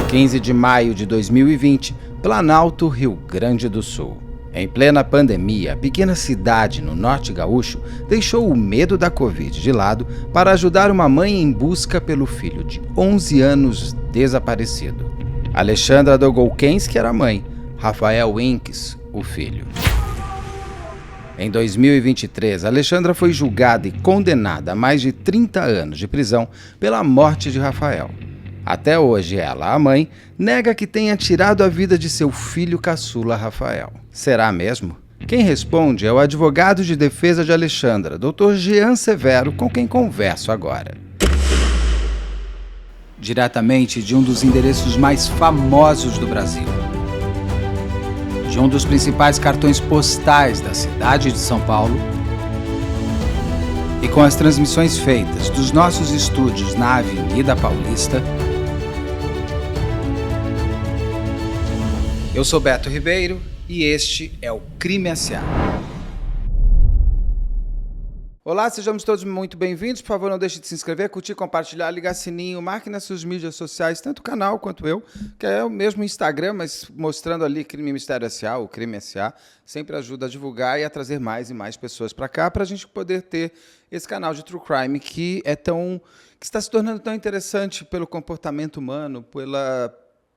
15 de maio de 2020, Planalto, Rio Grande do Sul. Em plena pandemia, a pequena cidade no norte gaúcho deixou o medo da Covid de lado para ajudar uma mãe em busca pelo filho de 11 anos desaparecido. Alexandra Dolgoukensky era a mãe, Rafael Winks, o filho. Em 2023, Alexandra foi julgada e condenada a mais de 30 anos de prisão pela morte de Rafael. Até hoje, ela, a mãe, nega que tenha tirado a vida de seu filho caçula Rafael. Será mesmo? Quem responde é o advogado de defesa de Alexandra, Dr. Jean Severo, com quem converso agora. Diretamente de um dos endereços mais famosos do Brasil. De um dos principais cartões postais da cidade de São Paulo. E com as transmissões feitas dos nossos estúdios na Avenida Paulista. Eu sou Beto Ribeiro e este é o Crime S.A. Olá, sejamos todos muito bem-vindos. Por favor, não deixe de se inscrever, curtir, compartilhar, ligar sininho, marque nas suas mídias sociais, tanto o canal quanto eu, que é o mesmo Instagram, mas mostrando ali Crime Mistério S.A., o Crime S.A., sempre ajuda a divulgar e a trazer mais e mais pessoas para cá, para a gente poder ter esse canal de True Crime que está se tornando tão interessante pelo comportamento humano,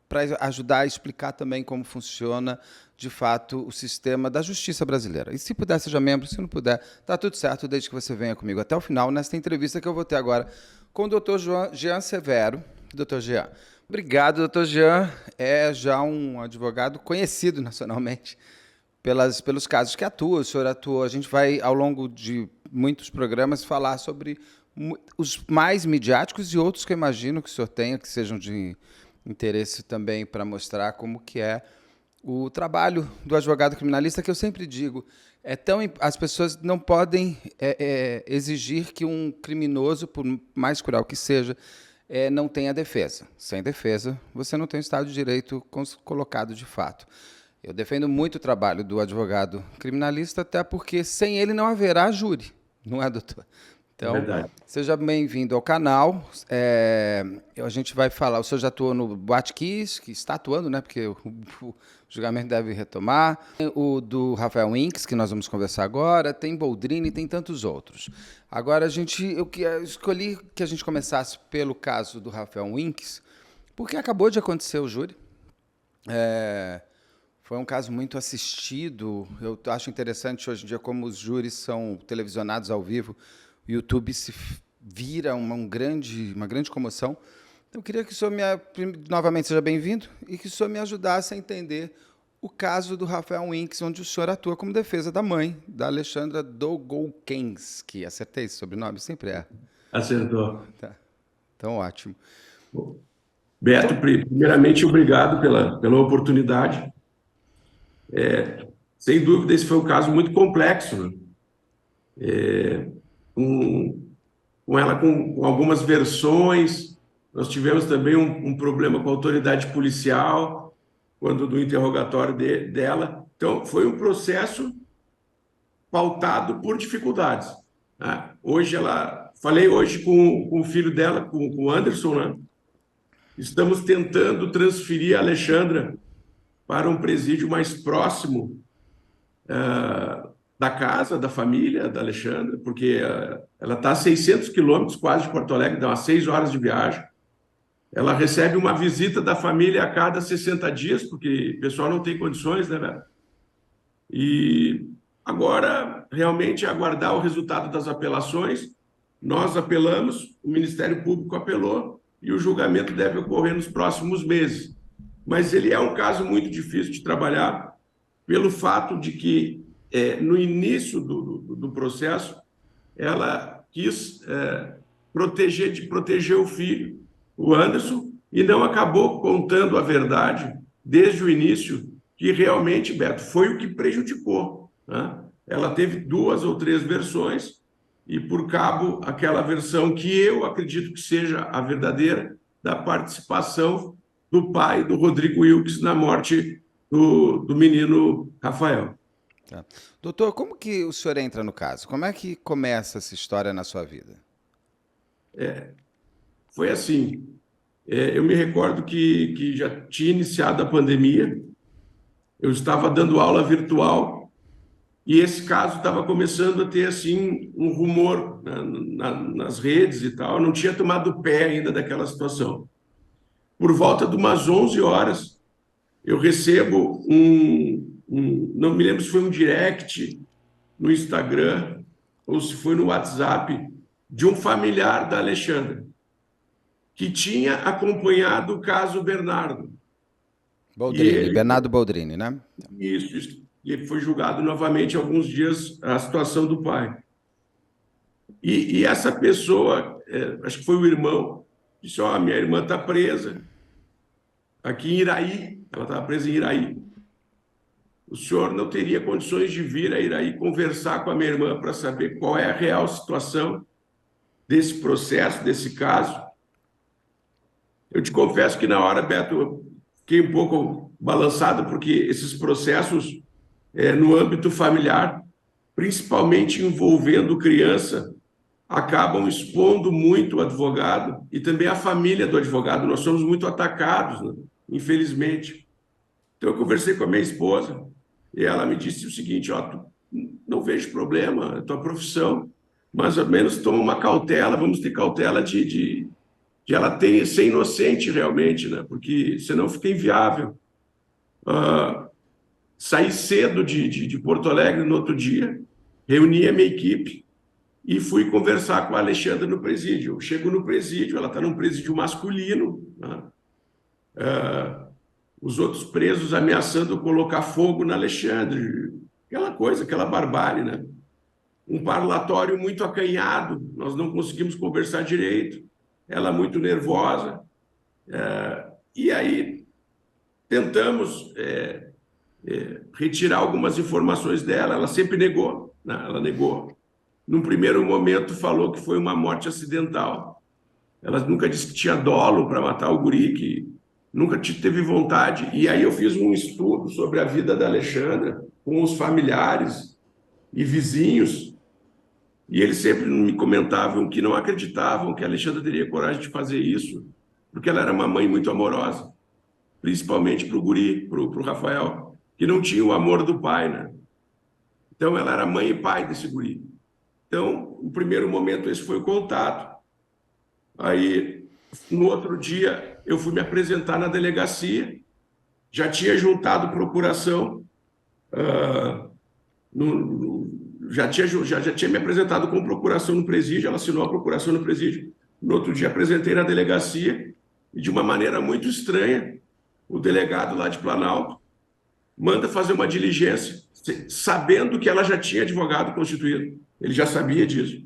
para ajudar a explicar também como funciona, de fato, o sistema da justiça brasileira. E se puder, seja membro. Se não puder, está tudo certo, desde que você venha comigo até o final, nesta entrevista que eu vou ter agora com o Dr. Jean Severo. Dr. Jean. Obrigado, Dr. Jean. É já um advogado conhecido nacionalmente pelos casos que atua. O senhor atuou. A gente vai, ao longo de muitos programas, falar sobre os mais midiáticos e outros que eu imagino que o senhor tenha, que sejam de interesse também para mostrar como que é o trabalho do advogado criminalista, que eu sempre digo, as pessoas não podem exigir que um criminoso, por mais cruel que seja, não tenha defesa. Sem defesa, você não tem o Estado de Direito colocado de fato. Eu defendo muito o trabalho do advogado criminalista, até porque sem ele não haverá júri, não é, doutor? Então, seja bem-vindo ao canal. A gente vai falar, o senhor já atuou no Boate Kiss, que está atuando, né? Porque o julgamento deve retomar. O do Rafael Winks, que nós vamos conversar agora. Tem Boldrini, tem tantos outros. Agora, eu escolhi que a gente começasse pelo caso do Rafael Winks, porque acabou de acontecer o júri. Foi um caso muito assistido. Eu acho interessante hoje em dia como os júris são televisionados ao vivo. O YouTube se vira uma grande comoção. Então, eu queria que o senhor novamente seja bem-vindo e que o senhor me ajudasse a entender o caso do Rafael Winks, onde o senhor atua como defesa da mãe, da Alexandra Dolgoukensky. Acertei esse sobrenome? Sempre é. Acertou. Tá. Então, ótimo. Beto, primeiramente, obrigado pela oportunidade. Sem dúvida, esse foi um caso muito complexo, né? Com ela com algumas versões. Nós tivemos também um problema com a autoridade policial, quando do interrogatório dela. Então, foi um processo pautado por dificuldades, né? Falei hoje com o filho dela, com o Anderson, né? Estamos tentando transferir a Alexandra para um presídio mais próximo da casa, da família da Alexandra, porque ela está a 600 quilômetros quase de Porto Alegre, dá umas 6 horas de viagem. Ela recebe uma visita da família a cada 60 dias, porque o pessoal não tem condições, né, velho? E agora, realmente, aguardar o resultado das apelações. Nós apelamos, o Ministério Público apelou, e o julgamento deve ocorrer nos próximos meses. Mas ele é um caso muito difícil de trabalhar, pelo fato de que, no início do processo, ela quis proteger o filho, o Anderson, e não acabou contando a verdade desde o início, que realmente, Beto, foi o que prejudicou, né? Ela teve 2 ou 3 versões, e por cabo aquela versão que eu acredito que seja a verdadeira, da participação do pai do Rodrigo Wilkes na morte do menino Rafael. Tá. Doutor, como que o senhor entra no caso? Como é que começa essa história na sua vida? Foi assim, eu me recordo que já tinha iniciado a pandemia, eu estava dando aula virtual e esse caso estava começando a ter assim um rumor nas redes e tal, não tinha tomado pé ainda daquela situação. Por volta de umas 11 horas, eu recebo não me lembro se foi um direct no Instagram ou se foi no WhatsApp, de um familiar da Alexandra, que tinha acompanhado o caso Bernardo. E Boldrini, ele, Bernardo Boldrini, né? isso, e ele foi julgado novamente há alguns dias a situação do pai. E essa pessoa, acho que foi o irmão, disse: Ó, minha irmã está presa aqui em Iraí, ela estava presa em Iraí. O senhor não teria condições de vir a Iraí conversar com a minha irmã para saber qual é a real situação desse processo, desse caso? Eu te confesso que na hora, Beto, eu fiquei um pouco balançado, porque esses processos no âmbito familiar, principalmente envolvendo criança, acabam expondo muito o advogado e também a família do advogado. Nós somos muito atacados, né? Infelizmente. Então, eu conversei com a minha esposa e ela me disse o seguinte: ó, não vejo problema, é tua profissão, mas ao menos toma uma cautela, vamos ter cautela de ela ser inocente realmente, né? Porque senão fica inviável. Saí cedo de Porto Alegre no outro dia, reuni a minha equipe e fui conversar com a Alexandra no presídio. Eu chego no presídio, ela está num presídio masculino, né? Os outros presos ameaçando colocar fogo na Alexandra, aquela coisa, aquela barbárie, né? Um parlatório muito acanhado, nós não conseguimos conversar direito, ela muito nervosa, e aí tentamos retirar algumas informações dela, ela sempre negou, né? Ela negou. Num primeiro momento falou que foi uma morte acidental, ela nunca disse que tinha dolo para matar o guri, que nunca teve vontade. E aí eu fiz um estudo sobre a vida da Alexandra com os familiares e vizinhos, e eles sempre me comentavam que não acreditavam que a Alexandra teria coragem de fazer isso, porque ela era uma mãe muito amorosa, principalmente para o guri, para o Rafael, que não tinha o amor do pai, né? Então ela era mãe e pai desse guri. Então, no primeiro momento, esse foi o contato. Aí, no outro dia, eu fui me apresentar na delegacia, já tinha juntado procuração, já tinha me apresentado com procuração no presídio, ela assinou a procuração no presídio. No outro dia, apresentei na delegacia, e de uma maneira muito estranha, o delegado lá de Planalto manda fazer uma diligência, sabendo que ela já tinha advogado constituído, ele já sabia disso.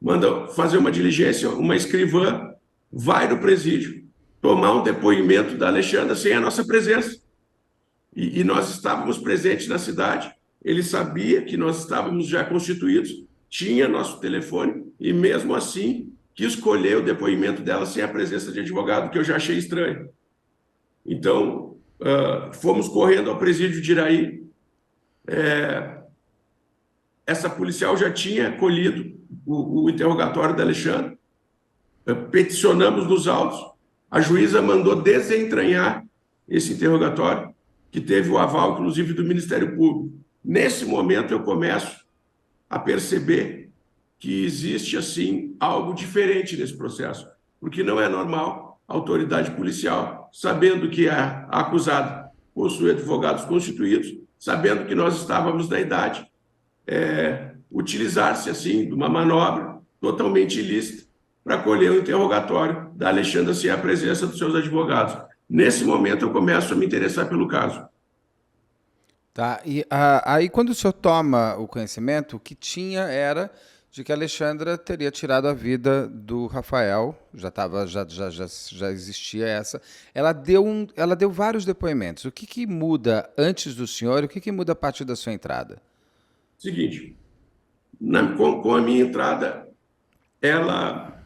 Manda fazer uma diligência, uma escrivã vai no presídio tomar um depoimento da Alexandra sem a nossa presença. E nós estávamos presentes na cidade, ele sabia que nós estávamos já constituídos, tinha nosso telefone, e mesmo assim quis escolher o depoimento dela sem a presença de advogado, que eu já achei estranho. Então, fomos correndo ao presídio de Iraí. Essa policial já tinha colhido o interrogatório da Alexandra, peticionamos nos autos, a juíza mandou desentranhar esse interrogatório, que teve o aval, inclusive, do Ministério Público. Nesse momento, eu começo a perceber que existe, assim, algo diferente nesse processo, porque não é normal a autoridade policial, sabendo que a acusada possui advogados constituídos, sabendo que nós estávamos na idade, utilizar-se, assim, de uma manobra totalmente ilícita para colher o interrogatório da Alexandra sem a presença dos seus advogados. Nesse momento, eu começo a me interessar pelo caso. Tá, e aí quando o senhor toma o conhecimento, o que tinha era de que a Alexandra teria tirado a vida do Rafael, já existia essa. Ela deu vários depoimentos. O que muda antes do senhor e o que muda a partir da sua entrada? Seguinte, com a minha entrada,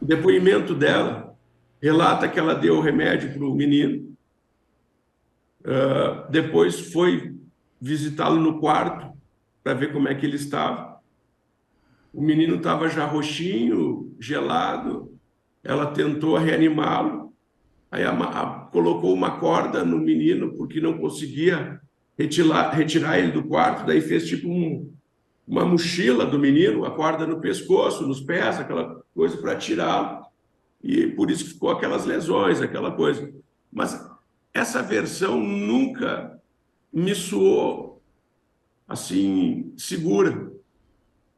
o depoimento dela relata que ela deu o remédio para o menino, depois foi visitá-lo no quarto para ver como é que ele estava. O menino estava já roxinho, gelado, ela tentou reanimá-lo, Aí colocou uma corda no menino porque não conseguia retirar ele do quarto, daí fez tipo uma mochila do menino, a corda no pescoço, nos pés, aquela coisa para tirá-lo. E por isso que ficou aquelas lesões, aquela coisa. Mas essa versão nunca me soou assim segura,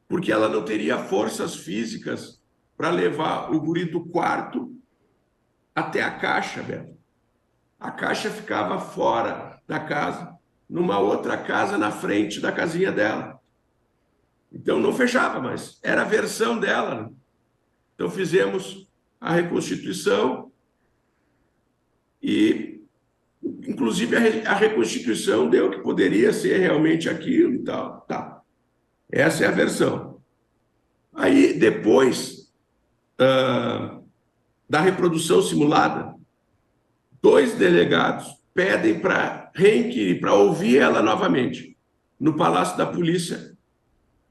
porque ela não teria forças físicas para levar o guri do quarto até a caixa, Beto. A caixa ficava fora da casa, numa outra casa na frente da casinha dela. Então não fechava mais, era a versão dela, né? Então fizemos a reconstituição e, inclusive, a reconstituição deu que poderia ser realmente aquilo e tal. Tá. Essa é a versão. Aí, depois da reprodução simulada, 2 delegados pedem para reinquirir, para ouvir ela novamente, no Palácio da Polícia,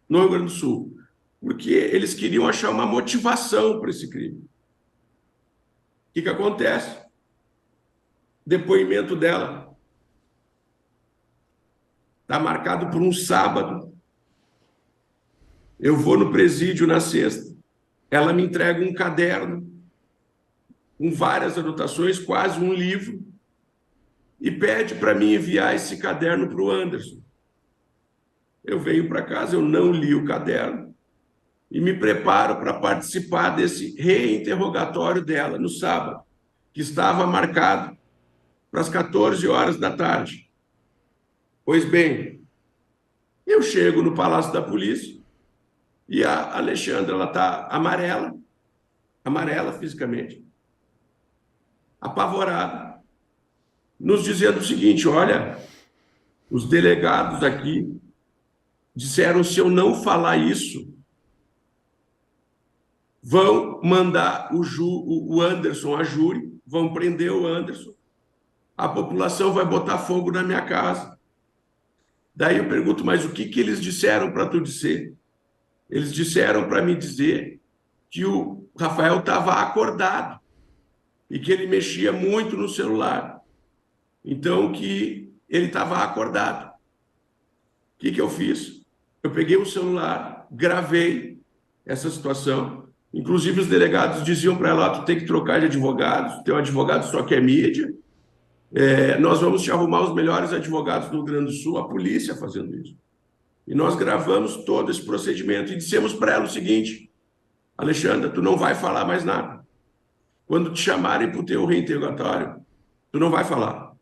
no Rio Grande do Sul, porque eles queriam achar uma motivação para esse crime. O que acontece? Depoimento dela está marcado por um sábado. Eu vou no presídio na sexta. Ela me entrega um caderno com várias anotações, quase um livro, e pede para mim enviar esse caderno para o Anderson. Eu venho para casa, eu não li o caderno e me preparo para participar desse reinterrogatório dela no sábado, que estava marcado para as 14 horas da tarde. Pois bem, eu chego no Palácio da Polícia e a Alexandra ela está amarela fisicamente, apavorada, nos dizendo o seguinte: olha, os delegados aqui disseram, se eu não falar isso, vão mandar o Anderson a júri, vão prender o Anderson, a população vai botar fogo na minha casa. Daí eu pergunto, mas o que eles disseram para tu dizer? Eles disseram para me dizer que o Rafael estava acordado e que ele mexia muito no celular. Então, que ele estava acordado. O que eu fiz? Eu peguei o celular, gravei essa situação. Inclusive, os delegados diziam para ela, tu tem que trocar de advogados, teu advogado só quer mídia. Nós vamos te arrumar os melhores advogados do Rio Grande do Sul, a polícia fazendo isso. E nós gravamos todo esse procedimento e dissemos para ela o seguinte: Alexandra, tu não vai falar mais nada. Quando te chamarem para o teu reinterrogatório, tu não vai falar.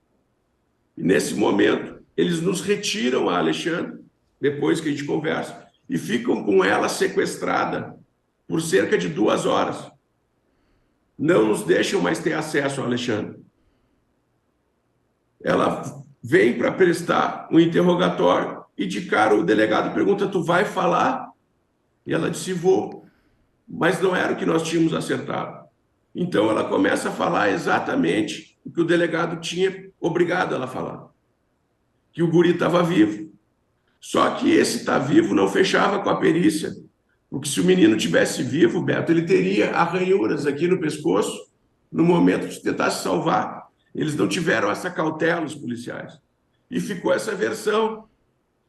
E nesse momento, eles nos retiram a Alexandra, depois que a gente conversa, e ficam com ela sequestrada por cerca de 2 horas. Não nos deixam mais ter acesso a Alexandra. Ela vem para prestar um interrogatório e de cara o delegado pergunta, tu vai falar? E ela disse, vou. Mas não era o que nós tínhamos acertado. Então ela começa a falar exatamente o que o delegado tinha obrigado ela a falar. Que o guri estava vivo. Só que esse tá vivo não fechava com a perícia. Porque se o menino tivesse vivo, Beto, ele teria arranhuras aqui no pescoço no momento de tentar se salvar. Eles não tiveram essa cautela, os policiais. E ficou essa versão.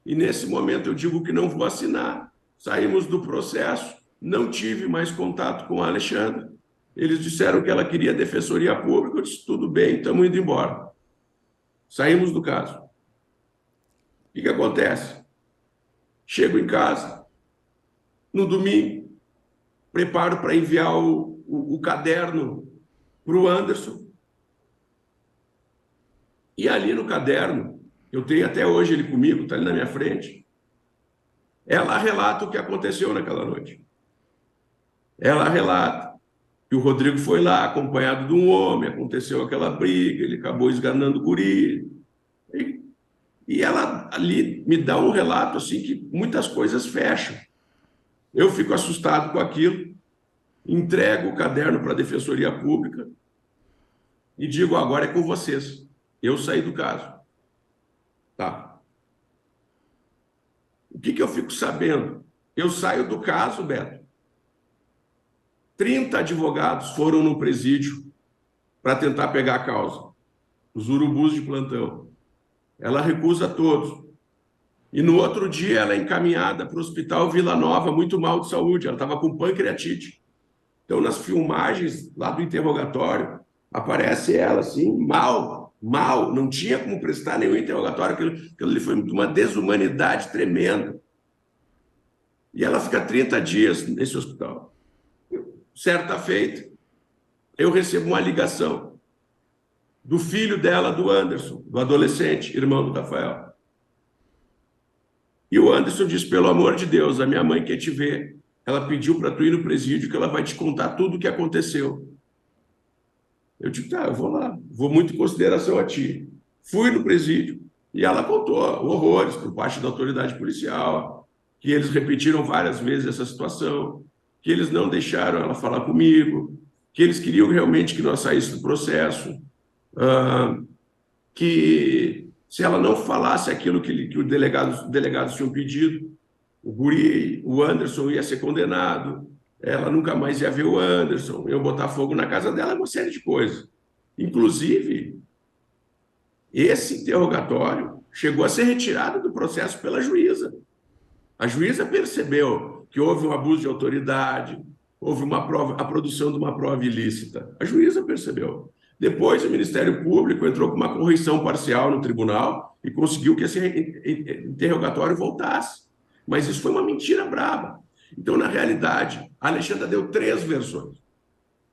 E nesse momento eu digo que não vou assinar. Saímos do processo, não tive mais contato com a Alexandra. Eles disseram que ela queria defensoria pública, eu disse, tudo bem, estamos indo embora. Saímos do caso. O que acontece? Chego em casa, no domingo, preparo para enviar o caderno para o Anderson. E ali no caderno, eu tenho até hoje ele comigo, está ali na minha frente, ela relata o que aconteceu naquela noite. Ela relata que o Rodrigo foi lá acompanhado de um homem, aconteceu aquela briga, ele acabou esganando o guri. E ela ali me dá um relato assim que muitas coisas fecham. Eu fico assustado com aquilo, entrego o caderno para a Defensoria Pública e digo, agora é com vocês. Eu saí do caso. Tá. O que eu fico sabendo? Eu saio do caso, Beto. 30 advogados foram no presídio para tentar pegar a causa, os urubus de plantão. Ela recusa todos. E no outro dia ela é encaminhada para o Hospital Vila Nova, muito mal de saúde, ela estava com pancreatite. Então, nas filmagens lá do interrogatório, aparece ela assim, mal, não tinha como prestar nenhum interrogatório, aquilo ali foi uma desumanidade tremenda. E ela fica 30 dias nesse hospital. Certa feita, eu recebo uma ligação do filho dela, do Anderson, do adolescente, irmão do Rafael. E o Anderson diz, pelo amor de Deus, a minha mãe quer te ver. Ela pediu para tu ir no presídio, que ela vai te contar tudo o que aconteceu. Eu digo, tá, eu vou lá, vou muito em consideração a ti. Fui no presídio e ela contou horrores por parte da autoridade policial, que eles repetiram várias vezes essa situação, que eles não deixaram ela falar comigo, que eles queriam realmente que nós saíssemos do processo, que se ela não falasse aquilo que os delegados tinham pedido, o guri, o Anderson ia ser condenado, ela nunca mais ia ver o Anderson, eu botar fogo na casa dela, uma série de coisas. Inclusive, esse interrogatório chegou a ser retirado do processo pela juíza. A juíza percebeu que houve um abuso de autoridade, houve a produção de uma prova ilícita. A juíza percebeu. Depois, o Ministério Público entrou com uma correição parcial no tribunal e conseguiu que esse interrogatório voltasse. Mas isso foi uma mentira braba. Então, na realidade, a Alexandra deu 3 versões.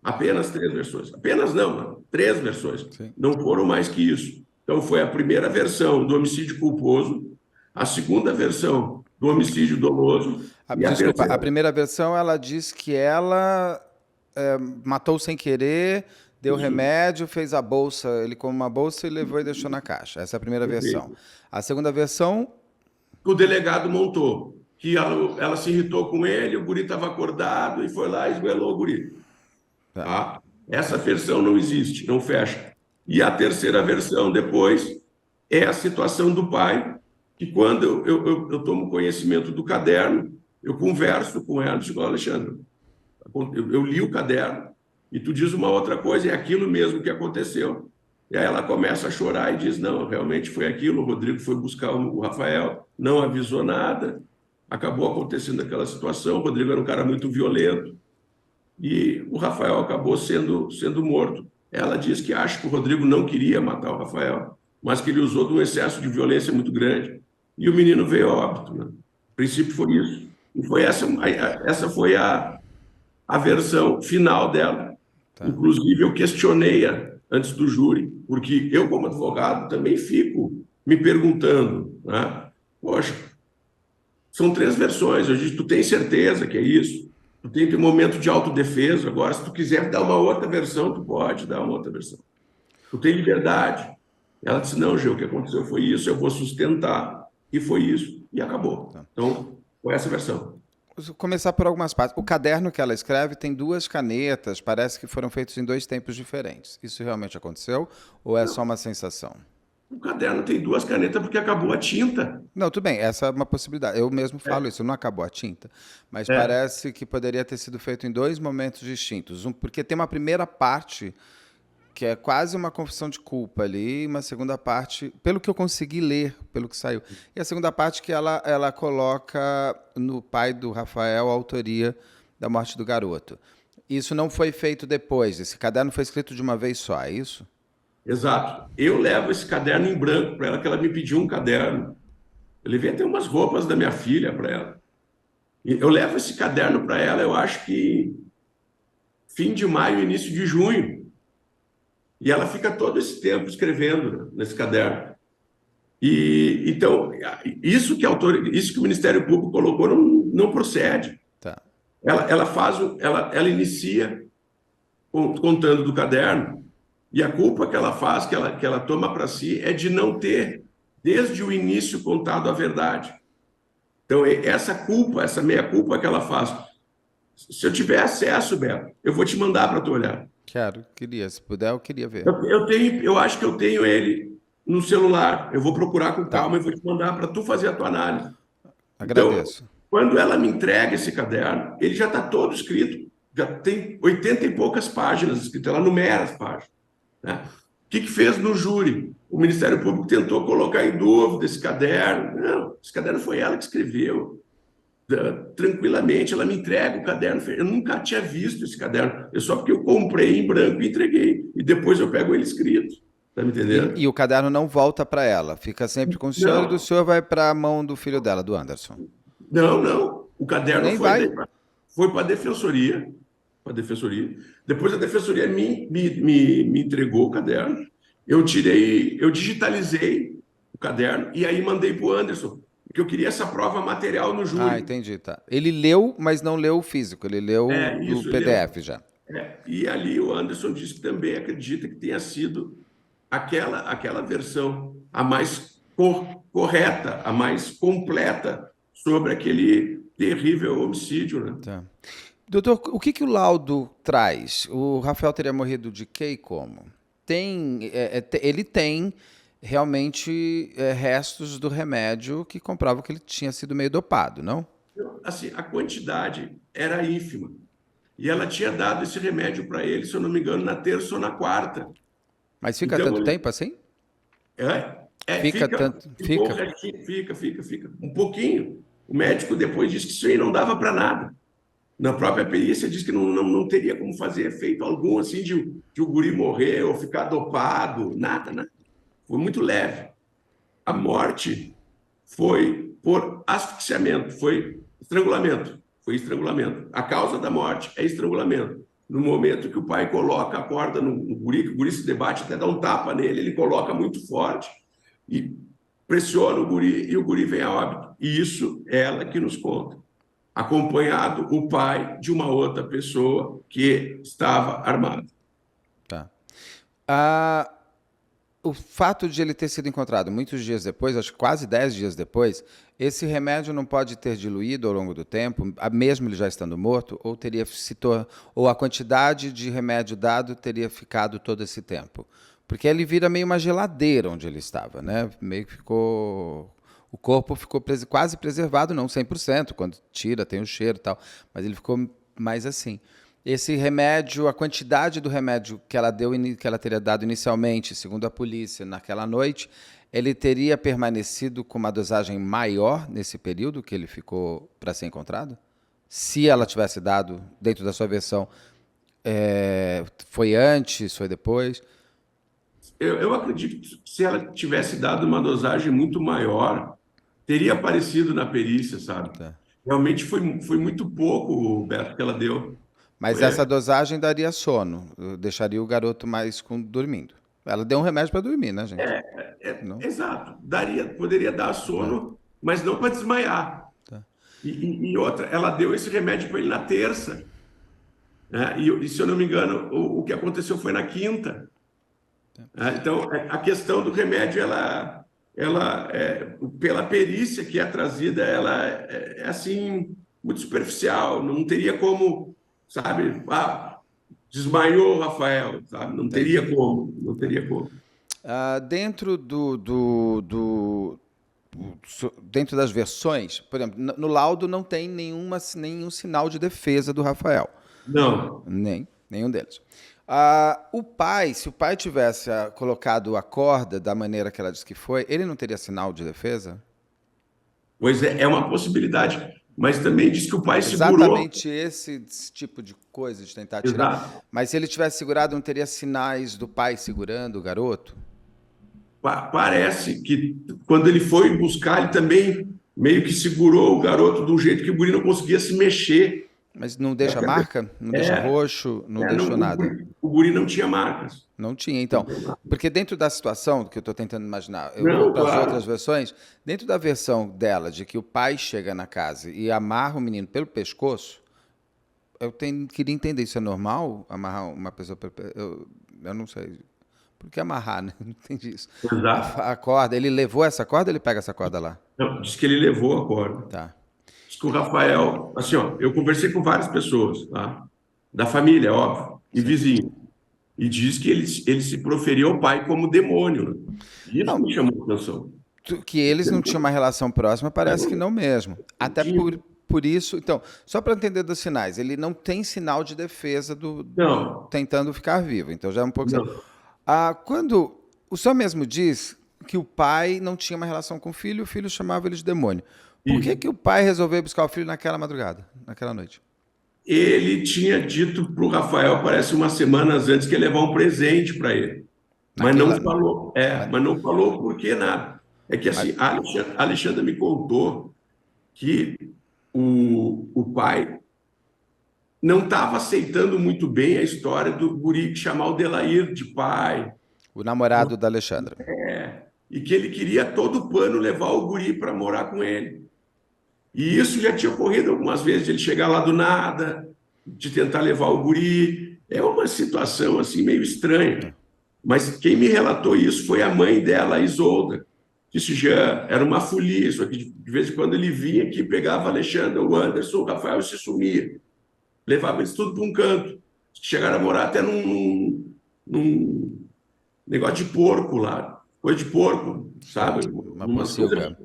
Apenas 3 versões. Apenas não, 3 versões. Sim. Não foram mais que isso. Então, foi a primeira versão do homicídio culposo, a segunda versão do homicídio doloso. Desculpa, a primeira versão, ela diz que ela matou sem querer, deu remédio, fez a bolsa, ele com uma bolsa e levou e deixou na caixa. Essa é a primeira versão. A segunda versão... O delegado montou, que ela se irritou com ele, o guri estava acordado e foi lá e esgoelou o guri. Tá? Essa versão não existe, não fecha. E a terceira versão, depois, é a situação do pai, que quando eu tomo conhecimento do caderno, eu converso com ela, digo, Alexandre, eu li o caderno, e tu diz uma outra coisa, é aquilo mesmo que aconteceu. E aí ela começa a chorar e diz, não, realmente foi aquilo, o Rodrigo foi buscar o Rafael, não avisou nada, acabou acontecendo aquela situação, o Rodrigo era um cara muito violento, e o Rafael acabou sendo morto. Ela diz que acha que o Rodrigo não queria matar o Rafael, mas que ele usou de um excesso de violência muito grande. E o menino veio a óbito. Né? O princípio foi isso. E foi essa foi a versão final dela. Tá. Inclusive, eu questionei-a antes do júri, porque eu, como advogado, também fico me perguntando, né? Poxa, são 3 versões, eu disse, tu tem certeza que é isso? Tu tem que ter um momento de autodefesa, agora, se tu quiser dar uma outra versão, tu pode dar uma outra versão. Tu tem liberdade. Ela disse, não, Gê, o que aconteceu foi isso, eu vou sustentar, e foi isso, e acabou. Tá. Então, foi essa versão. Vou começar por algumas partes. O caderno que ela escreve tem 2 canetas, parece que foram feitos em 2 tempos diferentes. Isso realmente aconteceu ou é só uma sensação? O caderno tem 2 canetas porque acabou a tinta. Não, tudo bem, essa é uma possibilidade. Eu mesmo falo isso, não acabou a tinta. Mas parece que poderia ter sido feito em 2 momentos distintos. Porque tem uma primeira parte que é quase uma confissão de culpa ali, e uma segunda parte, pelo que eu consegui ler, pelo que saiu. E a segunda parte que ela coloca no pai do Rafael a autoria da morte do garoto. Isso não foi feito depois, esse caderno foi escrito de uma vez só, é isso? Exato. Eu levo esse caderno em branco para ela, que ela me pediu um caderno. Eu levei até umas roupas da minha filha para ela. Eu levo esse caderno para ela, eu acho que fim de maio, início de junho. E ela fica todo esse tempo escrevendo nesse caderno. E então, isso que o Ministério Público colocou não procede. Tá. Ela inicia contando do caderno, e a culpa que ela faz, que ela toma para si, é de não ter, desde o início, contado a verdade. Então, essa meia-culpa que ela faz, se eu tiver acesso, Beto, eu vou te mandar para tu olhar. Queria. Se puder, eu queria ver. Eu acho que eu tenho ele no celular. Eu vou procurar com calma e vou te mandar para tu fazer a tua análise. Agradeço. Então, quando ela me entrega esse caderno, ele já está todo escrito. Já tem 80 e poucas páginas escritas. Ela numera as páginas. né? O que fez no júri? O Ministério Público tentou colocar em dúvida esse caderno. Não, esse caderno foi ela que escreveu. Tranquilamente, ela me entrega o caderno. Eu nunca tinha visto esse caderno. É só porque eu comprei em branco e entreguei. E depois eu pego ele escrito. Tá me entendendo? E o caderno não volta para ela, fica sempre com o senhor e do Não, senhor vai para a mão do filho dela, do Anderson. não. O caderno Nem vai. foi para a defensoria. Para a defensoria. Depois a defensoria me entregou o caderno. Eu digitalizei o caderno e aí mandei para o Anderson, porque eu queria essa prova material no Ah, júri. entendi, tá. Ele leu, mas não leu o físico, ele leu É o isso, PDF já. e ali o Anderson disse que também acredita que tenha sido aquela versão a mais correta, a mais completa sobre aquele terrível homicídio, né? Tá. Doutor, o que o laudo traz? O Rafael teria morrido de quê e como? Ele tem realmente restos do remédio que comprovam que ele tinha sido meio dopado, não? Assim, a quantidade era ínfima. E ela tinha dado esse remédio para ele, se eu não me engano, na terça ou na quarta. Mas fica Então, tanto tempo assim? Fica tanto. ficou o Fica. restinho, fica. Um pouquinho. O médico depois disse que isso aí não dava para nada. Na própria perícia diz que não teria como fazer efeito algum, assim, de o guri morrer ou ficar dopado, nada. Foi muito leve. A morte foi por asfixiamento, foi estrangulamento. A causa da morte é estrangulamento. No momento que o pai coloca a corda no guri, que o guri se debate, até dá um tapa nele, ele coloca muito forte e pressiona o guri e o guri vem a óbito. E isso é ela que nos conta. Acompanhado o pai de uma outra pessoa que estava armada. Tá. Ah, o fato de ele ter sido encontrado muitos dias depois, acho que quase 10 dias depois, esse remédio não pode ter diluído ao longo do tempo, mesmo ele já estando morto, ou ou a quantidade de remédio dado teria ficado todo esse tempo. Porque ele vira meio uma geladeira onde ele estava, né? Meio que ficou. O corpo ficou quase preservado, não 100%, quando tira tem o cheiro e tal, mas ele ficou mais assim. Esse remédio, a quantidade do remédio que ela deu, que ela teria dado inicialmente, segundo a polícia, naquela noite, ele teria permanecido com uma dosagem maior nesse período que ele ficou para ser encontrado? Se ela tivesse dado, dentro da sua versão, foi antes, foi depois? Eu acredito que se ela tivesse dado uma dosagem muito maior, teria aparecido na perícia, sabe? Tá. Realmente foi muito pouco, Beto, que ela deu. Mas essa dosagem daria sono, deixaria o garoto mais dormindo. Ela deu um remédio para dormir, né, gente? Não? Exato. Poderia dar Tá, sono, mas não para desmaiar. tá. E outra, ela deu esse remédio para ele na terça, né? E se eu não me engano, o que aconteceu foi na quinta. Então, a questão do remédio, pela perícia que é trazida, ela é assim, muito superficial. Não teria como, sabe? Desmaiou o Rafael, sabe? Entendi. Não teria como. Dentro dentro das versões, por exemplo, no laudo não tem nenhum sinal de defesa do Rafael. Não. Nenhum deles. Se o pai tivesse colocado a corda da maneira que ela disse que foi, ele não teria sinal de defesa? Pois é uma possibilidade. Mas também diz que o pai segurou. Exatamente esse tipo de coisa de tentar tirar. Exato. Mas se ele tivesse segurado, não teria sinais do pai segurando o garoto? Parece que quando ele foi buscar, ele também meio que segurou o garoto de um jeito que o guri não conseguia se mexer. Mas não deixa marca? Não deixa roxo? Não deixou nada? O guri não tinha marcas. Não tinha, então. Porque dentro da situação que eu estou tentando imaginar, eu Não, vou para as claro. outras versões, dentro da versão dela, de que o pai chega na casa e amarra o menino pelo pescoço, queria entender, isso é normal? Amarrar uma pessoa pelo pescoço? Eu não sei. Por que amarrar, né? Não entendi isso. Exato. A corda, ele levou essa corda ou ele pega essa corda lá? Não, diz que ele levou a corda. Tá. Diz que o Rafael, assim, ó, eu conversei com várias pessoas, tá? Da família, óbvio, e Sim. vizinho. E diz que ele se proferiu ao pai como demônio, né? Isso Não, me chamou a atenção. que eles não tinham uma relação próxima, parece que não mesmo. Até por isso. Então, só para entender dos sinais, ele não tem sinal de defesa Não, tentando ficar vivo. Então já é um pouco. não. Quando o senhor mesmo diz que o pai não tinha uma relação com o filho chamava ele de demônio. Por que Isso. que o pai resolveu buscar o filho naquela madrugada, naquela noite? Ele tinha dito para o Rafael, parece umas semanas antes, que ia levar um presente para ele. Mas não Naquela, falou, mas, mas não falou por que nada. É que mas- assim, a Alexandra me contou que o pai não estava aceitando muito bem a história do guri chamar o Delair de pai, o namorado da Alexandra. e que ele queria todo o pano levar o guri para morar com ele. E isso já tinha ocorrido algumas vezes, de ele chegar lá do nada, de tentar levar o guri. É uma situação assim meio estranha. Mas quem me relatou isso foi a mãe dela, a Isolda. Disse, já era uma folia isso aqui. De vez em quando ele vinha aqui, pegava a Alexandra, o Anderson, o Rafael e se sumia. Levava eles tudo para um canto. Chegaram a morar até num negócio de porco lá. Coisa de porco, sabe? Uma Umas coisas. pocilga.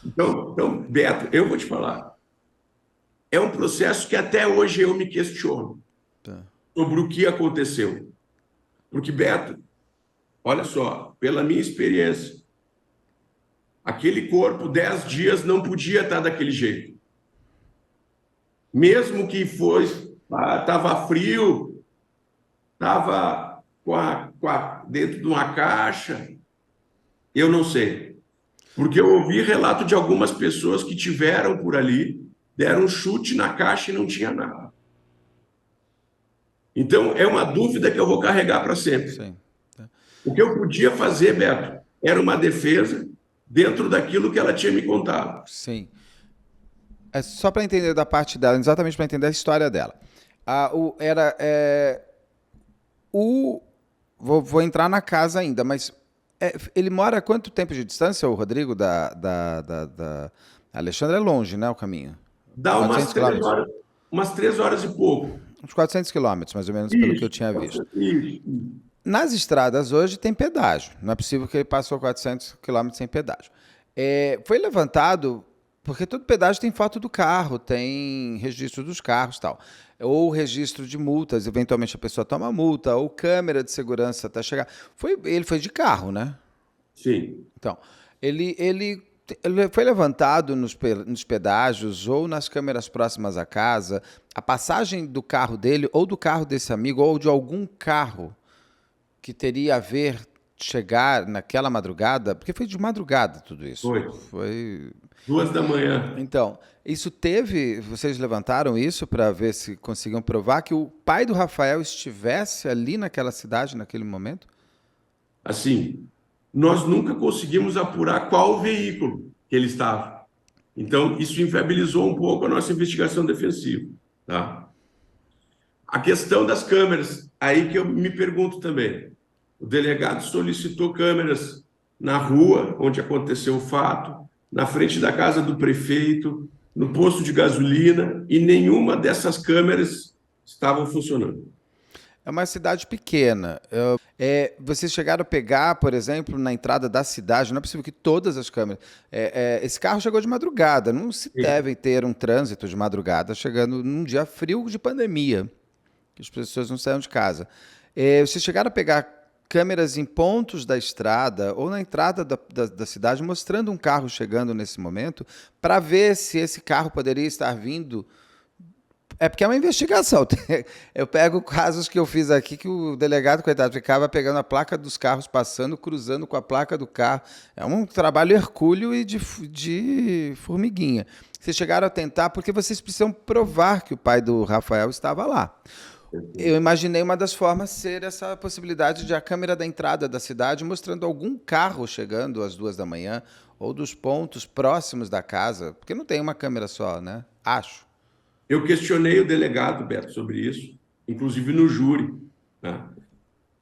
Então, Beto, eu vou te falar. É um processo que até hoje eu me questiono Tá. sobre o que aconteceu. Porque, Beto, olha só, pela minha experiência, aquele corpo, 10 dias, não podia estar daquele jeito. Mesmo que fosse, estava frio, estava dentro de uma caixa, eu não sei. Porque eu ouvi relato de algumas pessoas que tiveram por ali, deram um chute na caixa e não tinha nada. Então, é uma dúvida que eu vou carregar para sempre. Sim. O que eu podia fazer, Beto, era uma defesa dentro daquilo que ela tinha me contado. Sim. É só para entender da parte dela, exatamente para entender a história dela. Ah, o, era, é, o, vou entrar na casa ainda, mas ele mora a quanto tempo de distância, o Rodrigo, da Alexandra? É longe, né, o caminho? Dá 400 quilômetros. umas 3 horas e pouco. Uns 400 quilômetros, mais ou menos, pelo que eu Isso, tinha visto. isso. Nas estradas hoje tem pedágio. Não é possível que ele passou 400 quilômetros sem pedágio. Foi levantado porque todo pedágio tem foto do carro, tem registro dos carros e tal. Ou registro de multas, eventualmente a pessoa toma multa, ou câmera de segurança até chegar. Ele foi de carro, né? Sim. Então, ele foi levantado nos pedágios ou nas câmeras próximas à casa. A passagem do carro dele, ou do carro desse amigo, ou de algum carro que teria a ver chegar naquela madrugada, porque foi de madrugada tudo isso. Foi. Foi. 2 da manhã. Então, vocês levantaram isso para ver se conseguiam provar que o pai do Rafael estivesse ali naquela cidade naquele momento? Assim, nós nunca conseguimos apurar qual veículo que ele estava. Então, isso inviabilizou um pouco a nossa investigação defensiva, tá? A questão das câmeras, aí que eu me pergunto também. O delegado solicitou câmeras na rua onde aconteceu o fato, na frente da casa do prefeito, no posto de gasolina, e nenhuma dessas câmeras estavam funcionando. É uma cidade pequena. Vocês chegaram a pegar, por exemplo, na entrada da cidade, não é possível que todas as câmeras. Esse carro chegou de madrugada, não se deve ter um trânsito de madrugada chegando num dia frio de pandemia, que as pessoas não saíram de casa. Vocês chegaram a pegar câmeras em pontos da estrada ou na entrada da cidade mostrando um carro chegando nesse momento para ver se esse carro poderia estar vindo. É porque é uma investigação. Eu pego casos que eu fiz aqui que o delegado, coitado, ficava pegando a placa dos carros passando, cruzando com a placa do carro. É um trabalho hercúleo e de formiguinha. Vocês chegaram a tentar porque vocês precisam provar que o pai do Rafael estava lá. Eu imaginei uma das formas ser essa possibilidade de a câmera da entrada da cidade mostrando algum carro chegando às 2 da manhã ou dos pontos próximos da casa, porque não tem uma câmera só, né? Acho. Eu questionei o delegado, Beto, sobre isso, inclusive no júri, né?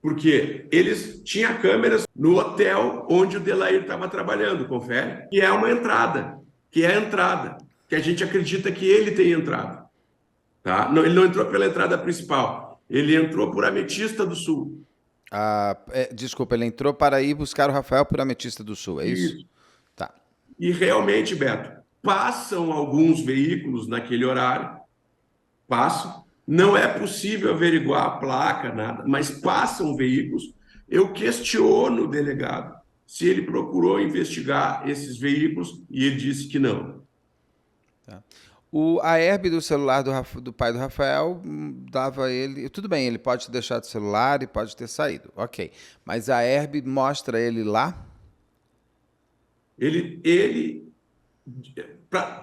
Porque eles tinham câmeras no hotel onde o Delair estava trabalhando, confere? Que é uma entrada, que é a entrada, que a gente acredita que ele tem entrado. Tá? Não, ele não entrou pela entrada principal, ele entrou por Ametista do Sul. Desculpa, ele entrou para ir buscar o Rafael por Ametista do Sul, é isso? Isso. Tá. E realmente, Beto, passam alguns veículos naquele horário, passam. Não é possível averiguar a placa, nada, mas passam veículos Eu questiono o delegado se ele procurou investigar esses veículos e ele disse que não. Tá. A herb do celular do pai do Rafael dava ele. Tudo bem, ele pode ter deixado o celular e pode ter saído. Ok. Mas a herb mostra ele lá? Ele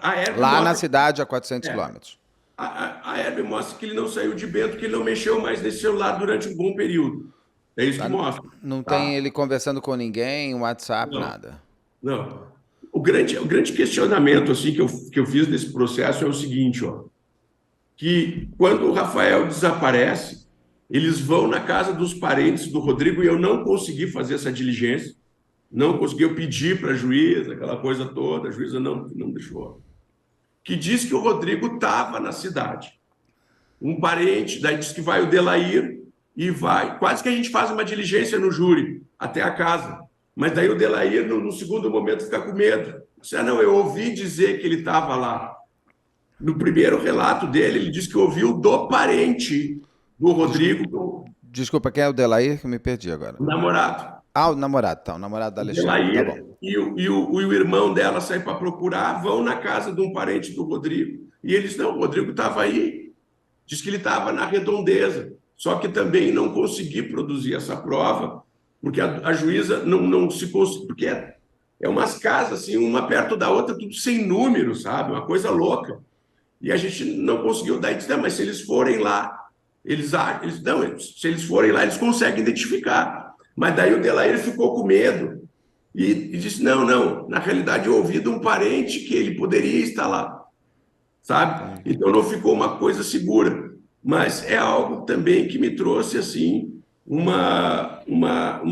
a Hebe Lá na mostra, cidade, a 400 é, quilômetros. a Hebe mostra que ele não saiu de Bento, que ele não mexeu mais nesse celular durante um bom período. É isso que Tá? mostra, Não tem tá? ele conversando com ninguém, WhatsApp, Não, nada. não. O grande questionamento assim que eu fiz nesse processo é o seguinte, ó, que quando o Rafael desaparece, eles vão na casa dos parentes do Rodrigo e eu não consegui fazer essa diligência, não consegui, eu pedi para a juíza, aquela coisa toda, a juíza não deixou. Que diz que o Rodrigo estava na cidade. Um parente, daí diz que vai o Delair e vai. Quase que a gente faz uma diligência no júri, até a casa. Mas daí o Delair, no segundo momento, fica com medo. Disse, não, eu ouvi dizer que ele estava lá. No primeiro relato dele, ele disse que ouviu do parente do Desculpa, Rodrigo, desculpa, quem é o Delair? Que eu me perdi agora. o namorado. Ah, o namorado, tá. O namorado da O Alexandra, tá bom. Delair e o irmão dela saem para procurar, vão na casa de um parente do Rodrigo. E eles, não, o Rodrigo estava aí. Diz que ele estava na redondeza. Só que também não consegui produzir essa prova, porque a juíza não se conseguiu. Porque é umas casas, assim, uma perto da outra, tudo sem número, sabe? Uma coisa louca. E a gente não conseguiu. Daí disse, não, mas se eles forem lá, não, se eles forem lá, eles conseguem identificar. Mas daí o Delair ficou com medo e disse, não, na realidade eu ouvi de um parente que ele poderia estar lá, sabe? Entendi. Então não ficou uma coisa segura. Mas é algo também que me trouxe, assim, uma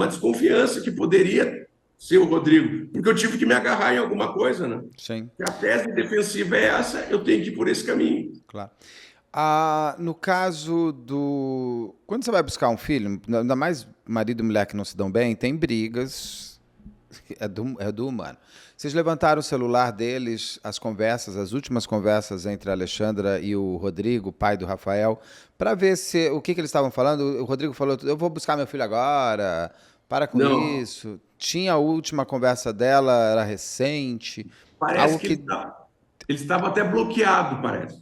desconfiança que poderia ser o Rodrigo, porque eu tive que me agarrar em alguma coisa, né? Sim, Se a tese defensiva é essa, eu tenho que ir por esse caminho. claro. No caso do. Quando você vai buscar um filho, ainda mais marido e mulher que não se dão bem, tem brigas. É do humano. Vocês levantaram o celular deles, as conversas, as últimas conversas entre a Alexandra e o Rodrigo, pai do Rafael, para ver se o que eles estavam falando. O Rodrigo falou: eu vou buscar meu filho agora, para com Não, isso. Tinha a última conversa dela, era recente, parece algo que que. ele estava até bloqueado, parece.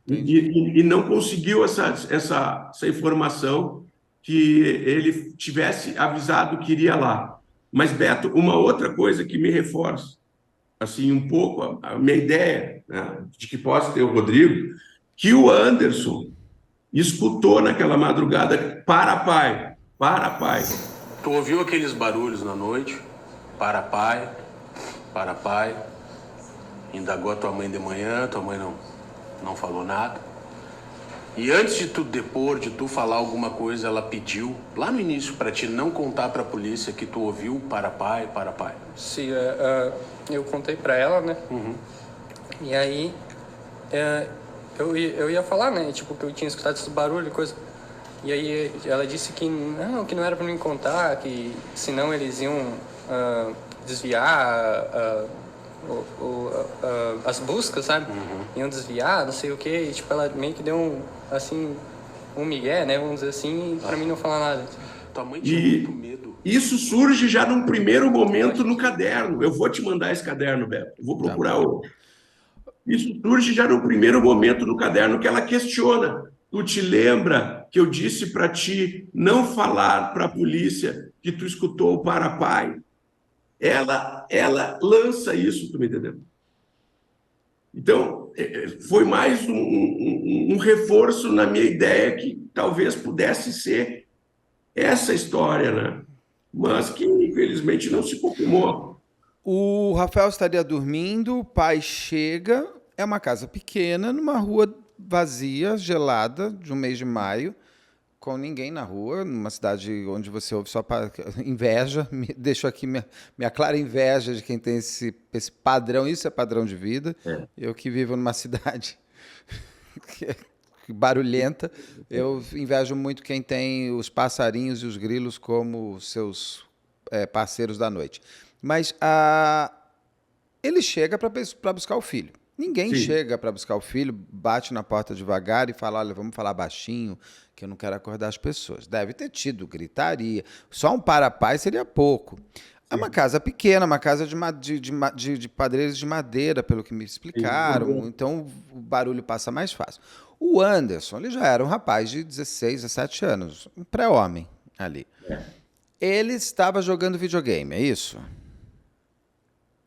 E, Entendi. e não conseguiu essa informação que ele tivesse avisado que iria lá. Mas, Beto, uma outra coisa que me reforça, assim, um pouco a minha ideia, né, de que possa ter o Rodrigo, que o Anderson escutou naquela madrugada para pai. Tu ouviu aqueles barulhos na noite? Para pai. Indagou a tua mãe de manhã, tua mãe não falou nada. E antes de tu depor, de tu falar alguma coisa, ela pediu, lá no início, para ti não contar para a polícia que tu ouviu para pai. Sim, eu contei pra ela, né? E aí eu ia falar, né? Tipo, que eu tinha escutado esse barulho e coisa. E aí ela disse que não era pra mim contar, que senão eles iam desviar as buscas, sabe? Iam desviar, não sei o quê. E tipo, ela meio que deu um migué, né? Vamos dizer assim, pra mim não falar nada. Tua mãe tinha muito E medo. isso surge já num primeiro momento no caderno. Eu vou te mandar esse caderno, Beto. Eu vou Tá. procurar o. Isso surge já no primeiro momento no caderno que ela questiona. Tu te lembra que eu disse para ti não falar para a polícia que tu escutou o para pai? Ela lança isso, tu me entendeu? Então, foi mais um reforço na minha ideia que talvez pudesse ser essa história, né? Mas que infelizmente não se confirmou. O Rafael estaria dormindo, o pai chega, é uma casa pequena, numa rua vazia, gelada, de um mês de maio, com ninguém na rua, numa cidade onde você ouve só inveja, deixo aqui minha clara inveja de quem tem esse padrão, isso é padrão de vida. É. Eu que vivo numa cidade barulhenta, eu invejo muito quem tem os passarinhos e os grilos como seus parceiros da noite. Mas ele chega para buscar o filho. Ninguém Sim. chega para buscar o filho, bate na porta devagar e fala: olha, vamos falar baixinho, que eu não quero acordar as pessoas. Deve ter tido gritaria. Só um para-pai seria pouco. É uma Sim. casa pequena, uma casa de padeiros de madeira, pelo que me Sim. explicaram. Então o barulho passa mais fácil. O Anderson, ele já era um rapaz de 16, 17 anos, um pré-homem ali. É. Ele estava jogando videogame, é isso?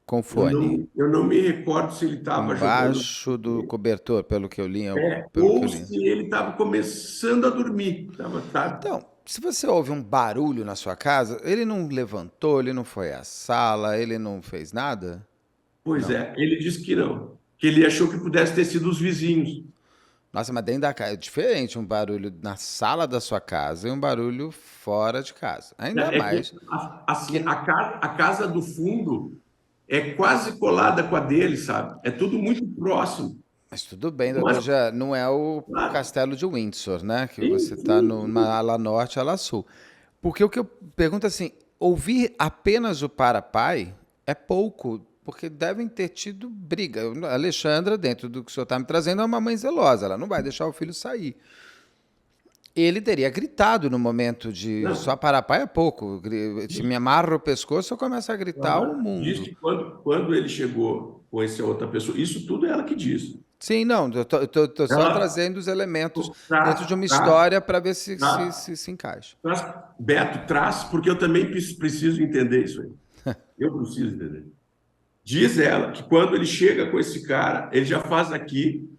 Com Eu fone. não me recordo se ele estava jogando. Embaixo do cobertor, pelo que eu li. Pelo que eu Ou li. se ele estava começando a dormir. Tava, sabe? Então, se você ouve um barulho na sua casa, ele não levantou, ele não foi à sala, ele não fez nada? Pois Não. é, ele disse que não. Que ele achou que pudesse ter sido os vizinhos. Nossa, mas dentro da casa é diferente um barulho na sala da sua casa e um barulho fora de casa. Ainda É que, mais assim, que. a casa do fundo é quase colada com a dele, sabe? É tudo muito próximo. Mas tudo bem, doutor, Mas, já não é o claro, castelo de Windsor, né? Que você sim, está sim, numa ala norte, ala sul. Porque o que eu pergunto assim, ouvir apenas o para-pai é pouco, porque devem ter tido briga. A Alexandra, dentro do que o senhor está me trazendo, é uma mãe zelosa, ela não vai deixar o filho sair. Ele teria gritado no momento de só não. para-pai é pouco. Se me amarra o pescoço, eu começo a gritar o Diz mundo. que quando ele chegou com essa outra pessoa, isso tudo é ela que diz. Sim, não, eu tô só Ela trazendo os elementos dentro de traz, uma traz, história para ver se se, traz, se se encaixa. Beto, traz, porque eu também preciso entender isso aí. Eu preciso entender. Diz ela que quando ele chega com esse cara, ele já faz aqui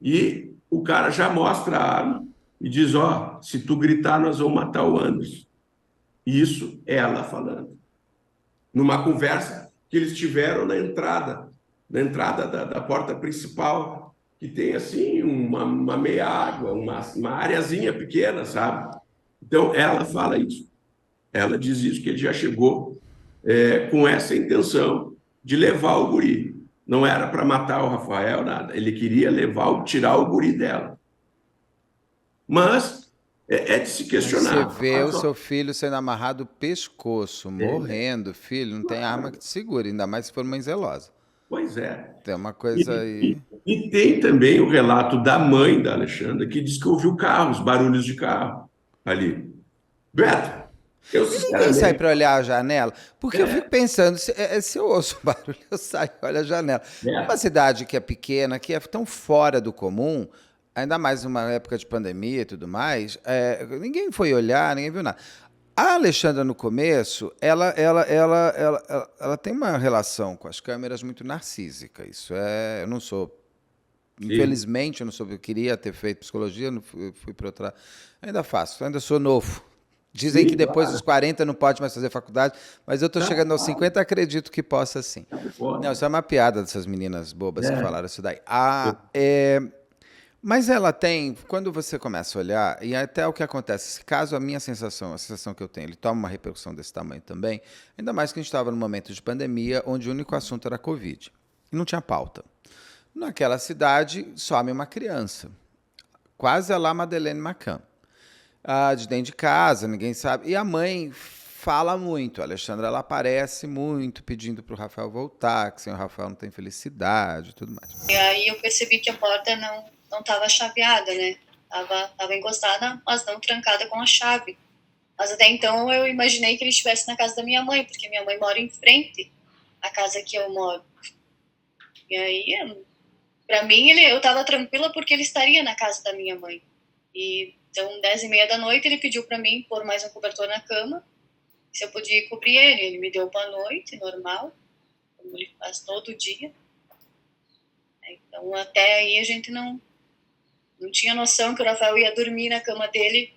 e o cara já mostra a arma e diz: Ó, se tu gritar, nós vamos matar o Anderson. Isso ela falando. Numa conversa que eles tiveram na entrada da porta principal, que tem assim uma meia água, uma areazinha pequena, sabe? Então ela fala isso. Ela diz isso, que ele já chegou com essa intenção de levar o guri. Não era para matar o Rafael, nada. Ele queria tirar o guri dela. Mas é de se Mas você questionar. vê o seu filho sendo amarrado o pescoço, É, morrendo, filho, não tem arma que te segure, ainda mais se for mãe zelosa. pois é. Tem uma E, coisa aí. e tem também o relato da mãe da Alexandra, que diz que ouviu carros, barulhos de carro ali. Beto, eu E ninguém sai sinceramente. para olhar a janela, porque eu fico É, pensando, se eu ouço barulho, eu saio e olho a janela. Numa Beto, cidade que é pequena, que é tão fora do comum, ainda mais numa época de pandemia e tudo mais, ninguém foi olhar, ninguém viu nada. A Alexandra, no começo, ela tem uma relação com as câmeras muito narcísica. Isso é. Eu não sou. sim, Infelizmente, eu não sou. Eu queria ter feito psicologia, não fui para outra. Ainda faço, ainda sou novo. Dizem que sim, depois dos claro. 40 não pode mais fazer faculdade, mas eu estou Não, chegando aos claro, 50 e acredito que possa sim. não Não, pode. isso é uma piada dessas meninas bobas que É, falaram isso daí. eu- Mas ela tem, quando você começa a olhar, e até o que acontece, se caso a minha sensação, a sensação que eu tenho, ele toma uma repercussão desse tamanho também, ainda mais que a gente estava num momento de pandemia, onde o único assunto era Covid. E não tinha pauta. Naquela cidade, some uma criança. Quase a lá Madeleine McCann. De dentro de casa, ninguém sabe. E a mãe fala muito. A Alexandra, ela aparece muito, pedindo para o Rafael voltar, que sem o Rafael não tem felicidade e tudo mais. E aí eu percebi que a porta não estava chaveada, né? Tava encostada, mas não trancada com a chave. Mas até então eu imaginei que ele estivesse na casa da minha mãe, porque minha mãe mora em frente à casa que eu moro. E aí, para mim, eu estava tranquila porque ele estaria na casa da minha mãe. E então, 10h30 da noite, ele pediu para mim pôr mais um cobertor na cama, se eu podia cobrir ele. Ele me deu boa noite, normal, como ele faz todo dia. Então, até aí a gente não tinha noção que o Rafael ia dormir na cama dele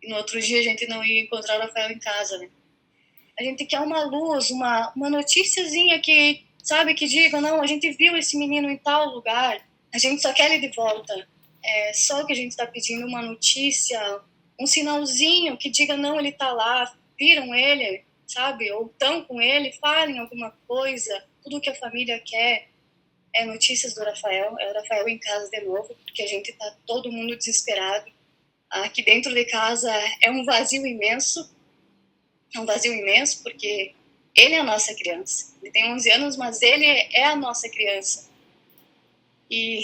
e no outro dia a gente não ia encontrar o Rafael em casa, né? A gente quer uma luz, uma noticiazinha que, sabe, que diga, não, a gente viu esse menino em tal lugar, a gente só quer ele de volta. É só que a gente está pedindo uma notícia, um sinalzinho que diga, não, ele está lá, viram ele, sabe? Ou estão com ele, falem alguma coisa, tudo que a família quer é notícias do Rafael, é o Rafael em casa de novo, porque a gente tá todo mundo desesperado. Aqui dentro de casa é um vazio imenso, porque ele é a nossa criança. Ele tem 11 anos, mas ele é a nossa criança. e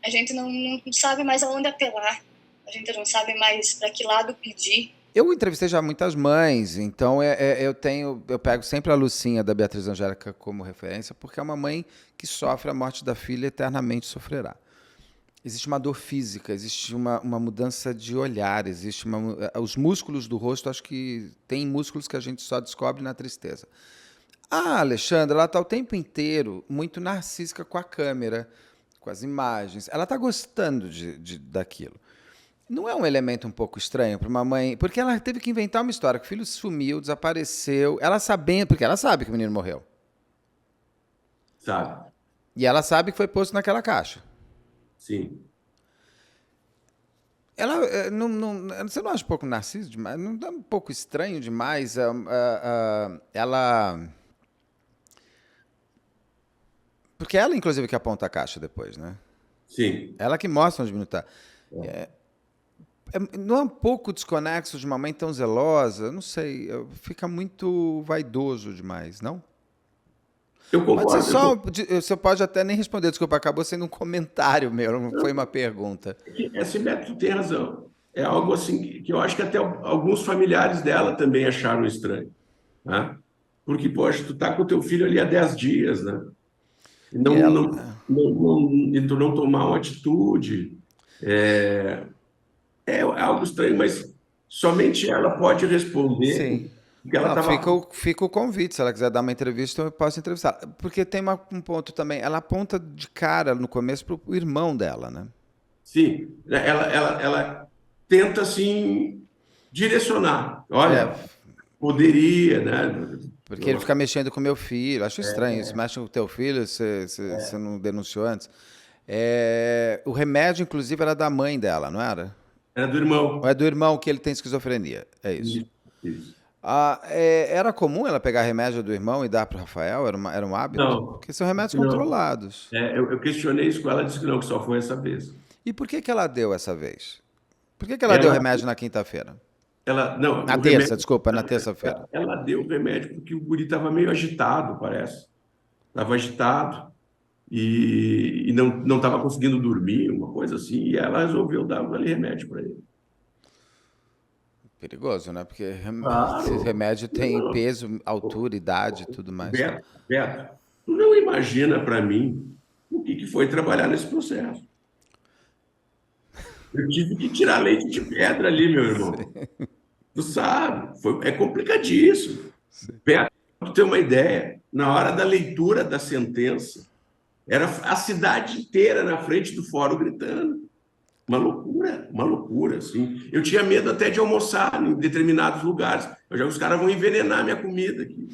a gente não sabe mais aonde apelar, a gente não sabe mais para que lado pedir. Eu entrevistei já muitas mães, então eu pego sempre a Lucinha da Beatriz Angélica como referência, porque é uma mãe que sofre a morte da filha e eternamente sofrerá. Existe uma dor física, existe uma mudança de olhar, os músculos do rosto, acho que tem músculos que a gente só descobre na tristeza. A Alexandra, ela está o tempo inteiro muito narcísica com a câmera, com as imagens. Ela está gostando daquilo. Não é um elemento um pouco estranho para uma mãe? Porque ela teve que inventar uma história, que o filho sumiu, desapareceu, porque ela sabe que o menino morreu. Sabe? E ela sabe que foi posto naquela caixa. Sim. Ela você não acha um pouco narciso demais? Não é um pouco estranho demais? Ela... Porque ela, inclusive, que aponta a caixa depois, né? Sim. Ela que mostra onde o menino está. Não é um pouco desconexo de uma mãe tão zelosa? Não sei, fica muito vaidoso demais, não? Eu concordo. Pode ser você pode até nem responder, desculpa, acabou sendo um comentário meu, não foi uma pergunta. Esse método tem razão. É algo assim que eu acho que até alguns familiares dela também acharam estranho. Né? Porque, poxa, tu tá com o teu filho ali há 10 dias, né? E e tu não tomar uma atitude. É algo estranho, mas somente ela pode responder. Sim. Que ela fica o convite, se ela quiser dar uma entrevista, eu posso entrevistar. Porque tem um ponto também, ela aponta de cara no começo para o irmão dela, né? Sim, ela tenta, assim, direcionar. Olha, poderia, né? Porque ele fica mexendo com o meu filho, acho estranho isso, mexe com o teu filho, você não denunciou antes. O remédio, inclusive, era da mãe dela, não era? Era do irmão. Ou é do irmão que ele tem esquizofrenia, é isso. Isso. Era comum ela pegar remédio do irmão e dar para o Rafael? Era um hábito? Não. Porque são remédios controlados. Eu questionei isso com ela, disse que não, que só foi essa vez. E por que ela deu essa vez? Por que ela deu remédio na quinta-feira? Na terça-feira. Ela deu o remédio porque o guri estava meio agitado, parece. Estava agitado e não estava conseguindo dormir, uma coisa assim. E ela resolveu dar aquele remédio para ele. Perigoso, né? Porque esse remédio tem peso, altura, idade e tudo mais. Beto, tu não imagina para mim o que foi trabalhar nesse processo. Eu tive que tirar leite de pedra ali, meu irmão. Sim. Tu sabe, é complicadíssimo. Beto, para tu ter uma ideia, na hora da leitura da sentença, era a cidade inteira na frente do fórum gritando. Uma loucura, assim. Eu tinha medo até de almoçar em determinados lugares. Os caras vão envenenar minha comida aqui.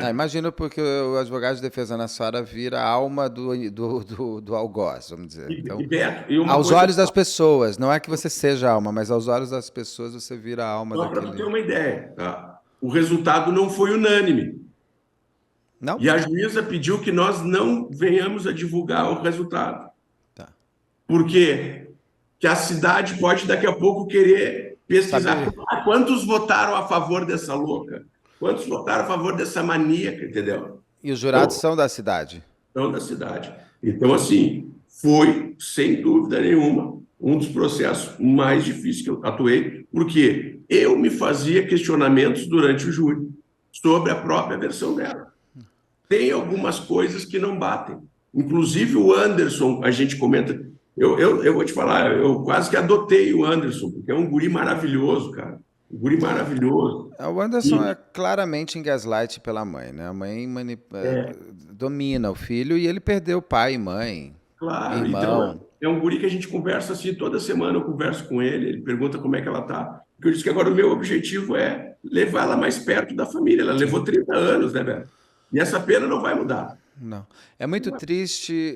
Imagino porque o advogado de defesa na senhora vira a alma do algoz, vamos dizer. Então, aos olhos das pessoas, não é que você seja a alma, mas aos olhos das pessoas você vira a alma daquele... Para ter uma ideia, tá? O resultado não foi unânime. Não? E a juíza pediu que nós não venhamos a divulgar o resultado. Tá. Por quê? Que a cidade pode daqui a pouco querer pesquisar quantos votaram a favor dessa louca, quantos votaram a favor dessa maníaca, entendeu? E os jurados são da cidade? São da cidade. Então, assim, foi, sem dúvida nenhuma, um dos processos mais difíceis que eu atuei, porque eu me fazia questionamentos durante o júri sobre a própria versão dela. Tem algumas coisas que não batem. Inclusive o Anderson, a gente comenta... Eu vou te falar, eu quase que adotei o Anderson, porque é um guri maravilhoso, cara. Um guri maravilhoso. O Anderson é claramente em gaslight pela mãe, né? A mãe domina o filho e ele perdeu pai e mãe. Claro, irmão. Então é um guri que a gente conversa assim, toda semana eu converso com ele pergunta como é que ela tá. Porque eu disse que agora o meu objetivo é levar ela mais perto da família. Ela levou 30 anos, né, velho? E essa pena não vai mudar. Não. É muito triste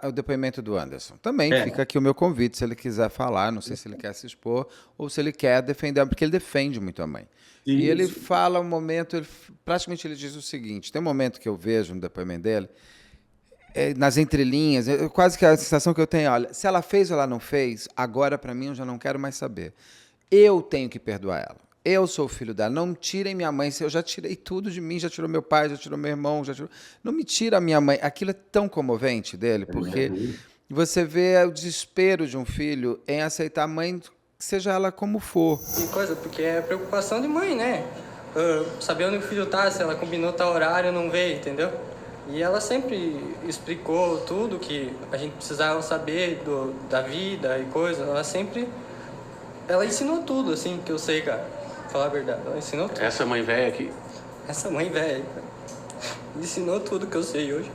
o depoimento do Anderson. Também fica aqui o meu convite, se ele quiser falar, não sei se ele quer se expor ou se ele quer defender, porque ele defende muito a mãe. Sim, e ele fala um momento, praticamente ele diz o seguinte, tem um momento que eu vejo no depoimento dele, nas entrelinhas, quase que a sensação que eu tenho, olha, se ela fez ou ela não fez, agora para mim eu já não quero mais saber. Eu tenho que perdoar ela. Eu sou o filho dela. Não me tirem minha mãe. Eu já tirei tudo de mim. Já tirou meu pai, já tirou meu irmão. Já tirou... Não me tira a minha mãe. Aquilo é tão comovente dele, porque você vê o desespero de um filho em aceitar a mãe, seja ela como for. E coisa, porque é preocupação de mãe, né? Saber onde o filho tá, se ela combinou tal horário, não veio, entendeu? E ela sempre explicou tudo que a gente precisava saber da vida e coisa. Ela ensinou tudo, assim, que eu sei, cara. Pra falar a verdade, ela ensinou tudo. Essa mãe velha aqui. Essa mãe velha, cara, ensinou tudo que eu sei hoje.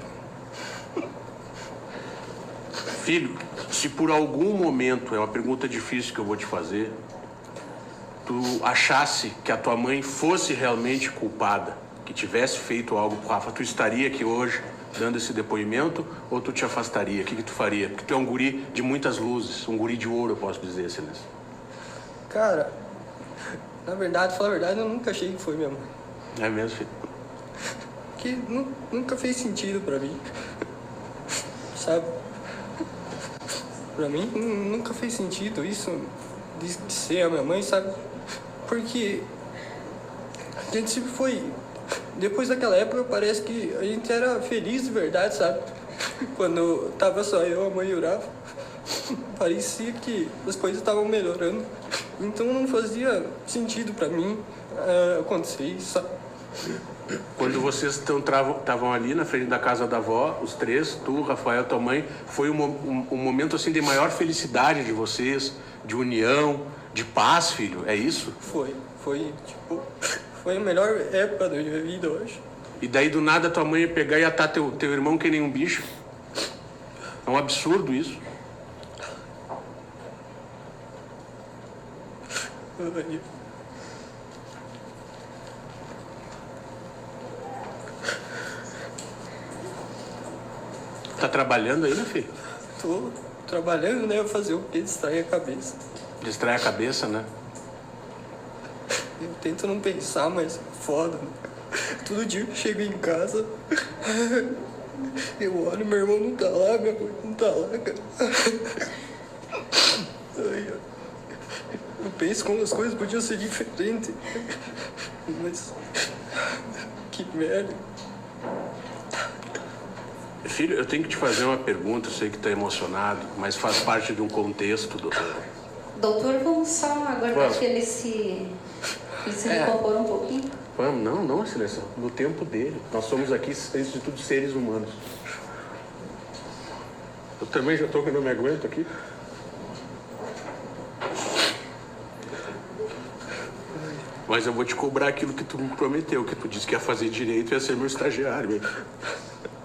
Filho, se por algum momento, é uma pergunta difícil que eu vou te fazer, tu achasse que a tua mãe fosse realmente culpada, que tivesse feito algo pro Rafa, tu estaria aqui hoje dando esse depoimento ou tu te afastaria? O que tu faria? Porque tu é um guri de muitas luzes, um guri de ouro, eu posso dizer, Silêncio. Cara, na verdade, falar a verdade, eu nunca achei que foi minha mãe. É mesmo, filho? Que nunca fez sentido pra mim. Sabe? Pra mim, nunca fez sentido isso de ser a minha mãe, sabe? Porque a gente sempre foi... Depois daquela época, parece que a gente era feliz de verdade, sabe? Quando tava só eu, a mãe e o Rafa, parecia que as coisas estavam melhorando. Então não fazia sentido pra mim acontecer isso, sabe? Quando vocês estavam ali na frente da casa da avó, os três, tu, Rafael, tua mãe, foi um momento assim de maior felicidade de vocês, de união, de paz, filho, é isso? Foi a melhor época da minha vida hoje. E daí do nada tua mãe ia pegar e atar teu irmão que nem um bicho. É um absurdo isso. Tá trabalhando ainda, filho? Tô trabalhando, né? Fazer o quê? Distrair a cabeça. Distrai a cabeça, né? Eu tento não pensar, mas foda. Todo dia eu chego em casa, eu olho, meu irmão não tá lá, minha mãe não tá lá, cara. Eu penso como as coisas podiam ser diferentes. Mas... que merda. Filho, eu tenho que te fazer uma pergunta, eu sei que tá emocionado, mas faz parte de um contexto, doutor. Doutor, vamos só aguardar que ele se recompor um pouquinho? Vamos, não, Silêncio, no tempo dele. Nós somos aqui, antes de tudo, seres humanos. Eu também já tô que não me aguento aqui. Mas eu vou te cobrar aquilo que tu me prometeu, que tu disse que ia fazer direito e ia ser meu estagiário. Hein?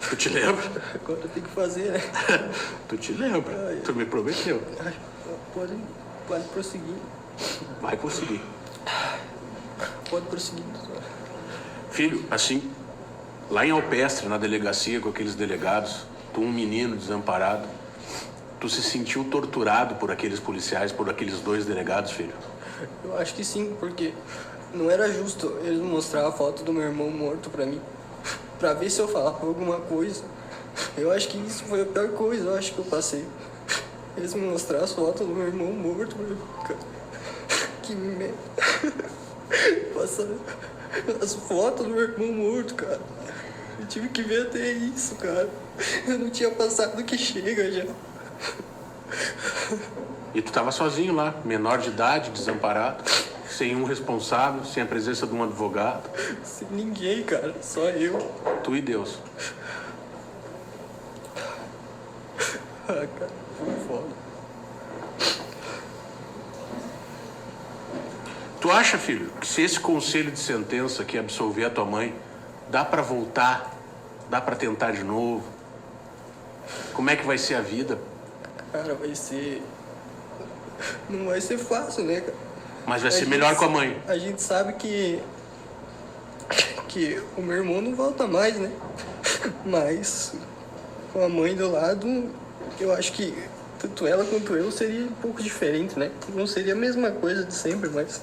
Tu te lembra? Agora tem que fazer, né? Tu te lembra? Tu me prometeu. Pode prosseguir. Vai conseguir. Pode prosseguir, doutor. Filho, assim, lá em Alpestre, na delegacia, com aqueles delegados, tu um menino desamparado, tu se sentiu torturado por aqueles policiais, por aqueles 2 delegados, filho? Eu acho que sim, porque não era justo eles mostrar a foto do meu irmão morto pra mim, pra ver se eu falava alguma coisa. Eu acho que isso foi a pior coisa, eu acho que eu passei. Eles me mostraram as fotos do meu irmão morto, cara. Que merda. Passaram as fotos do meu irmão morto, cara. Eu tive que ver até isso, cara. Eu não tinha passado do que chega já. E tu tava sozinho lá, menor de idade, desamparado, sem um responsável, sem a presença de um advogado. Sem ninguém, cara, só eu. Tu e Deus. Ah, cara, foi foda. Tu acha, filho, que se esse conselho de sentença que absolver a tua mãe, dá pra voltar, dá pra tentar de novo? Como é que vai ser a vida? Cara, vai ser... Não vai ser fácil, né, cara? Mas vai ser melhor com a mãe. A gente sabe que o meu irmão não volta mais, né? Mas com a mãe do lado, eu acho que tanto ela quanto eu seria um pouco diferente, né? Não seria a mesma coisa de sempre, mas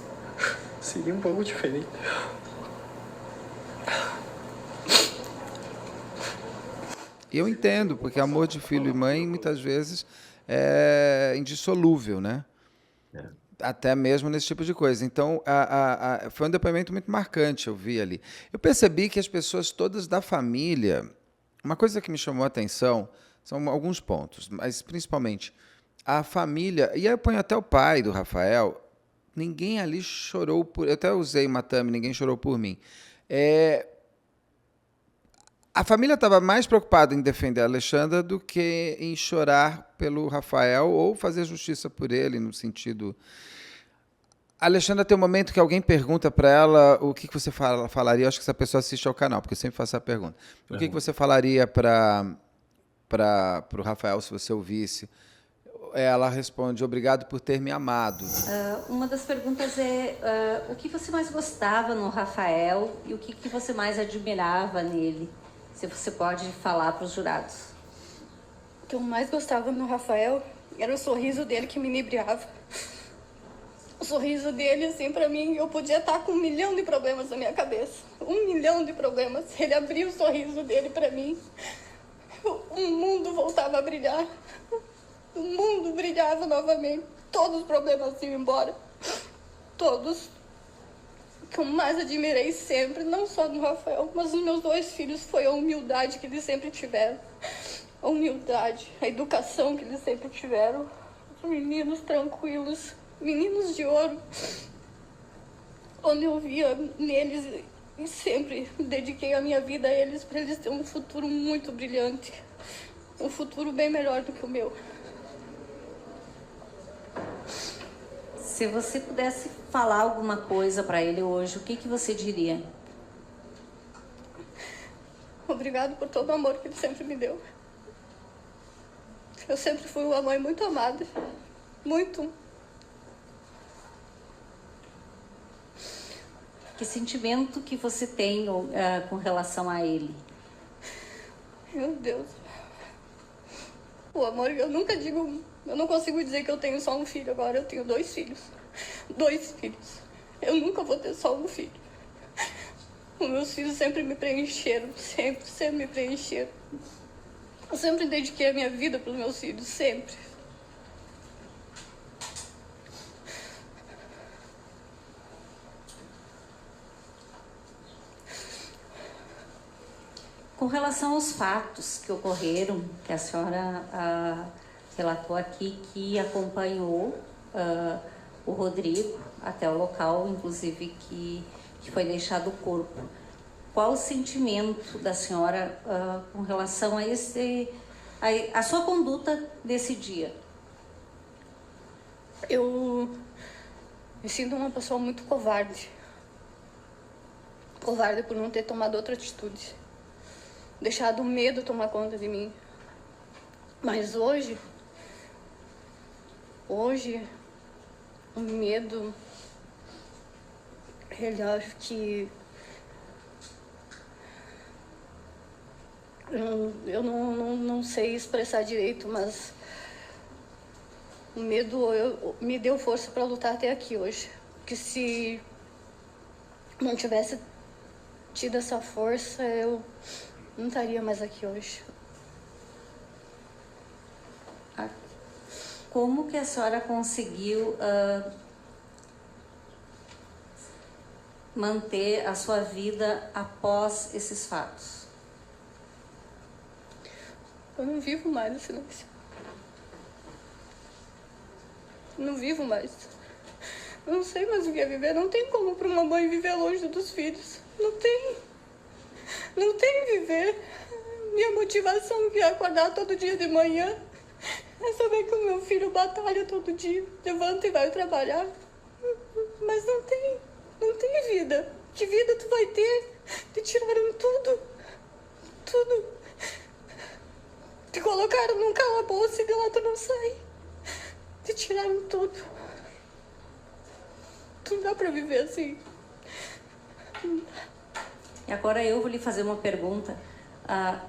seria um pouco diferente. Eu entendo, porque amor de filho e mãe muitas vezes é indissolúvel, né? Até mesmo nesse tipo de coisa. Então, foi um depoimento muito marcante, eu vi ali. Eu percebi que as pessoas todas da família... Uma coisa que me chamou a atenção são alguns pontos, mas principalmente a família... E aí eu ponho até o pai do Rafael. Ninguém ali chorou por... Eu até usei uma thumb, ninguém chorou por mim. A família estava mais preocupada em defender a Alexandra do que em chorar pelo Rafael ou fazer justiça por ele, no sentido... A Alexandra tem um momento que alguém pergunta para ela o que você falaria, eu acho que essa pessoa assiste ao canal, porque eu sempre faço essa pergunta. O que você falaria para o Rafael se você ouvisse? Ela responde, obrigado por ter me amado. Uma das perguntas é o que você mais gostava no Rafael e o que você mais admirava nele? Se você pode falar para os jurados. O que eu mais gostava no Rafael era o sorriso dele que me inebriava. O sorriso dele, assim, pra mim, eu podia estar com 1 milhão de problemas na minha cabeça. 1 milhão de problemas. Ele abria o sorriso dele pra mim. O mundo voltava a brilhar. O mundo brilhava novamente. Todos os problemas iam embora. Todos. O que eu mais admirei sempre, não só no Rafael, mas nos meus 2 filhos, foi a humildade que eles sempre tiveram. A humildade, a educação que eles sempre tiveram. Os meninos tranquilos. Meninos de ouro, onde eu via neles e sempre dediquei a minha vida a eles para eles terem um futuro muito brilhante, um futuro bem melhor do que o meu. Se você pudesse falar alguma coisa para ele hoje, o que você diria? Obrigado por todo o amor que ele sempre me deu. Eu sempre fui uma mãe muito amada, muito. Que sentimento que você tem com relação a ele? Meu Deus. O amor, eu nunca digo... Eu não consigo dizer que eu tenho só um filho agora. Eu tenho 2 filhos. 2 filhos. Eu nunca vou ter só um filho. Os meus filhos sempre me preencheram. Sempre me preencheram. Eu sempre dediquei a minha vida para os meus filhos. Sempre. Com relação aos fatos que ocorreram, que a senhora relatou aqui, que acompanhou o Rodrigo até o local, inclusive que foi deixado o corpo. Qual o sentimento da senhora com relação a sua conduta desse dia? Eu me sinto uma pessoa muito covarde. Covarde por não ter tomado outra atitude. Deixado o medo tomar conta de mim. Mas hoje, o medo, ele acho que eu não sei expressar direito, mas o medo me deu força para lutar até aqui hoje. Porque se não tivesse tido essa força, eu não estaria mais aqui hoje. Como que a senhora conseguiu manter a sua vida após esses fatos? Eu não vivo mais no silêncio. Não vivo mais. Eu não sei mais o que é viver. Não tem como para uma mãe viver longe dos filhos. Não tem. Não tem viver. Minha motivação que é acordar todo dia de manhã é saber que o meu filho batalha todo dia, levanta e vai trabalhar. Mas não tem vida. Que vida tu vai ter? Te tiraram tudo. Tudo. Te colocaram num calabouço e de lá tu não sai. Te tiraram tudo. Não dá pra viver assim. E agora eu vou lhe fazer uma pergunta.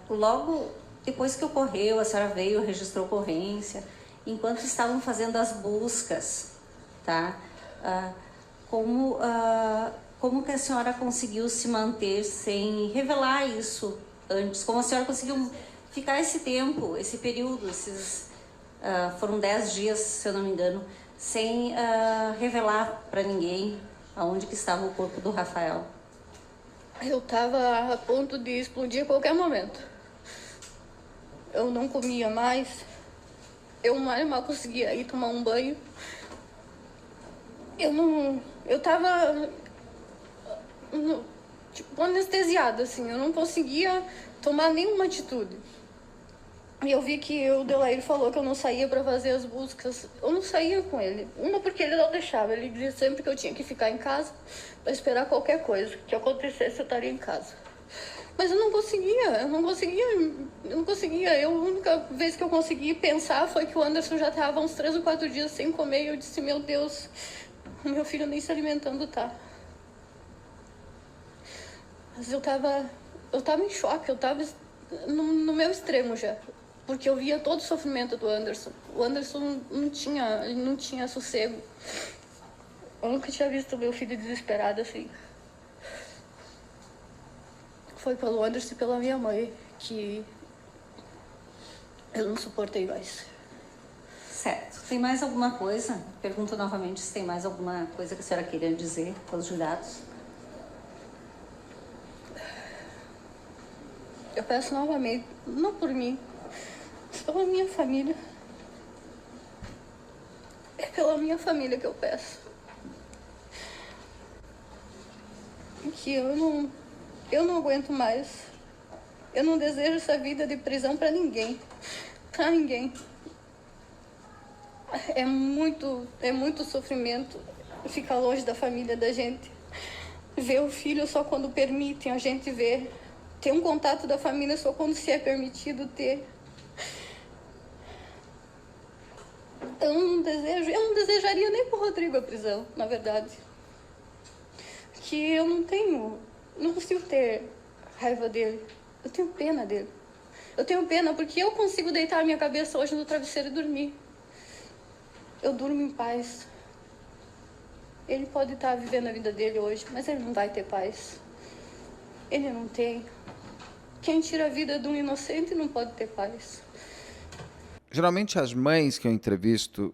Logo depois que ocorreu, a senhora veio, registrou ocorrência, enquanto estavam fazendo as buscas, tá? Como que a senhora conseguiu se manter sem revelar isso antes? Como a senhora conseguiu ficar esse tempo, esse período, foram 10 dias, se eu não me engano, sem revelar para ninguém aonde que estava o corpo do Rafael. Eu estava a ponto de explodir a qualquer momento. Eu não comia mais. Eu mal conseguia ir tomar um banho. Eu estava tipo anestesiada, assim. Eu não conseguia tomar nenhuma atitude. E eu vi que o Delair falou que eu não saía para fazer as buscas. Eu não saía com ele. Uma, porque ele não deixava. Ele dizia sempre que eu tinha que ficar em casa para esperar qualquer coisa que acontecesse, eu estaria em casa. Mas eu não conseguia. A única vez que eu consegui pensar foi que o Anderson já estava uns 3 ou 4 dias sem comer. E eu disse, meu Deus, o meu filho nem se alimentando tá. Mas eu tava em choque. Eu tava no meu extremo já. Porque eu via todo o sofrimento do Anderson. O Anderson não tinha sossego. Eu nunca tinha visto meu filho desesperado assim. Foi pelo Anderson e pela minha mãe que eu não suportei mais. Certo. Tem mais alguma coisa? Pergunto novamente se tem mais alguma coisa que a senhora queria dizer aos jurados. Eu peço novamente, não por mim, pela minha família. É pela minha família que eu peço. Que eu não aguento mais. Eu não desejo essa vida de prisão para ninguém. Para ninguém. É muito sofrimento ficar longe da família da gente. Ver o filho só quando permitem a gente ver. Ter um contato da família só quando se é permitido ter. Eu não desejaria nem pro Rodrigo a prisão, na verdade. Que eu não consigo ter raiva dele. Eu tenho pena dele. Eu tenho pena porque eu consigo deitar a minha cabeça hoje no travesseiro e dormir. Eu durmo em paz. Ele pode estar vivendo a vida dele hoje, mas ele não vai ter paz. Ele não tem. Quem tira a vida de um inocente não pode ter paz. Geralmente as mães que eu entrevisto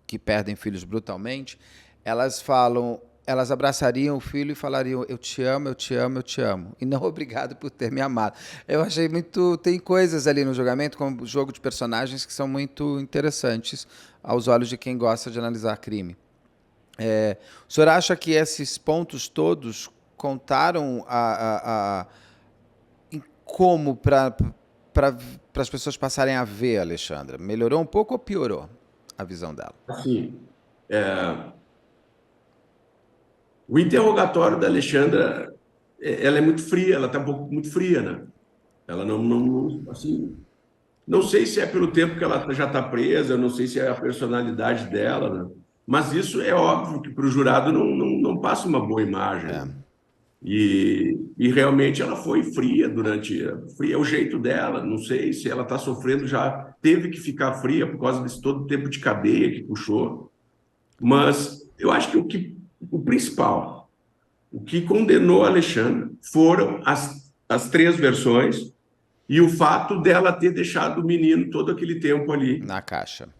que perdem filhos brutalmente, elas falam, elas abraçariam o filho e falariam, eu te amo, eu te amo, eu te amo. E não obrigado por ter me amado. Eu achei muito... Tem coisas ali no julgamento, como jogo de personagens, que são muito interessantes aos olhos de quem gosta de analisar crime. O senhor acha que esses pontos todos contaram em como para as pessoas passarem a ver a Alexandra? Melhorou um pouco ou piorou a visão dela? Assim, o interrogatório da Alexandra, ela é muito fria, ela está muito fria, né? Ela assim, não sei se é pelo tempo que ela já está presa, não sei se é a personalidade dela, né? Mas isso é óbvio que para o jurado não passa uma boa imagem. E realmente ela foi fria é o jeito dela, não sei se ela está sofrendo, já teve que ficar fria por causa desse todo o tempo de cadeia que puxou. Mas eu acho que o principal, o que condenou a Alexandra foram as 3 versões e o fato dela ter deixado o menino todo aquele tempo ali na caixa.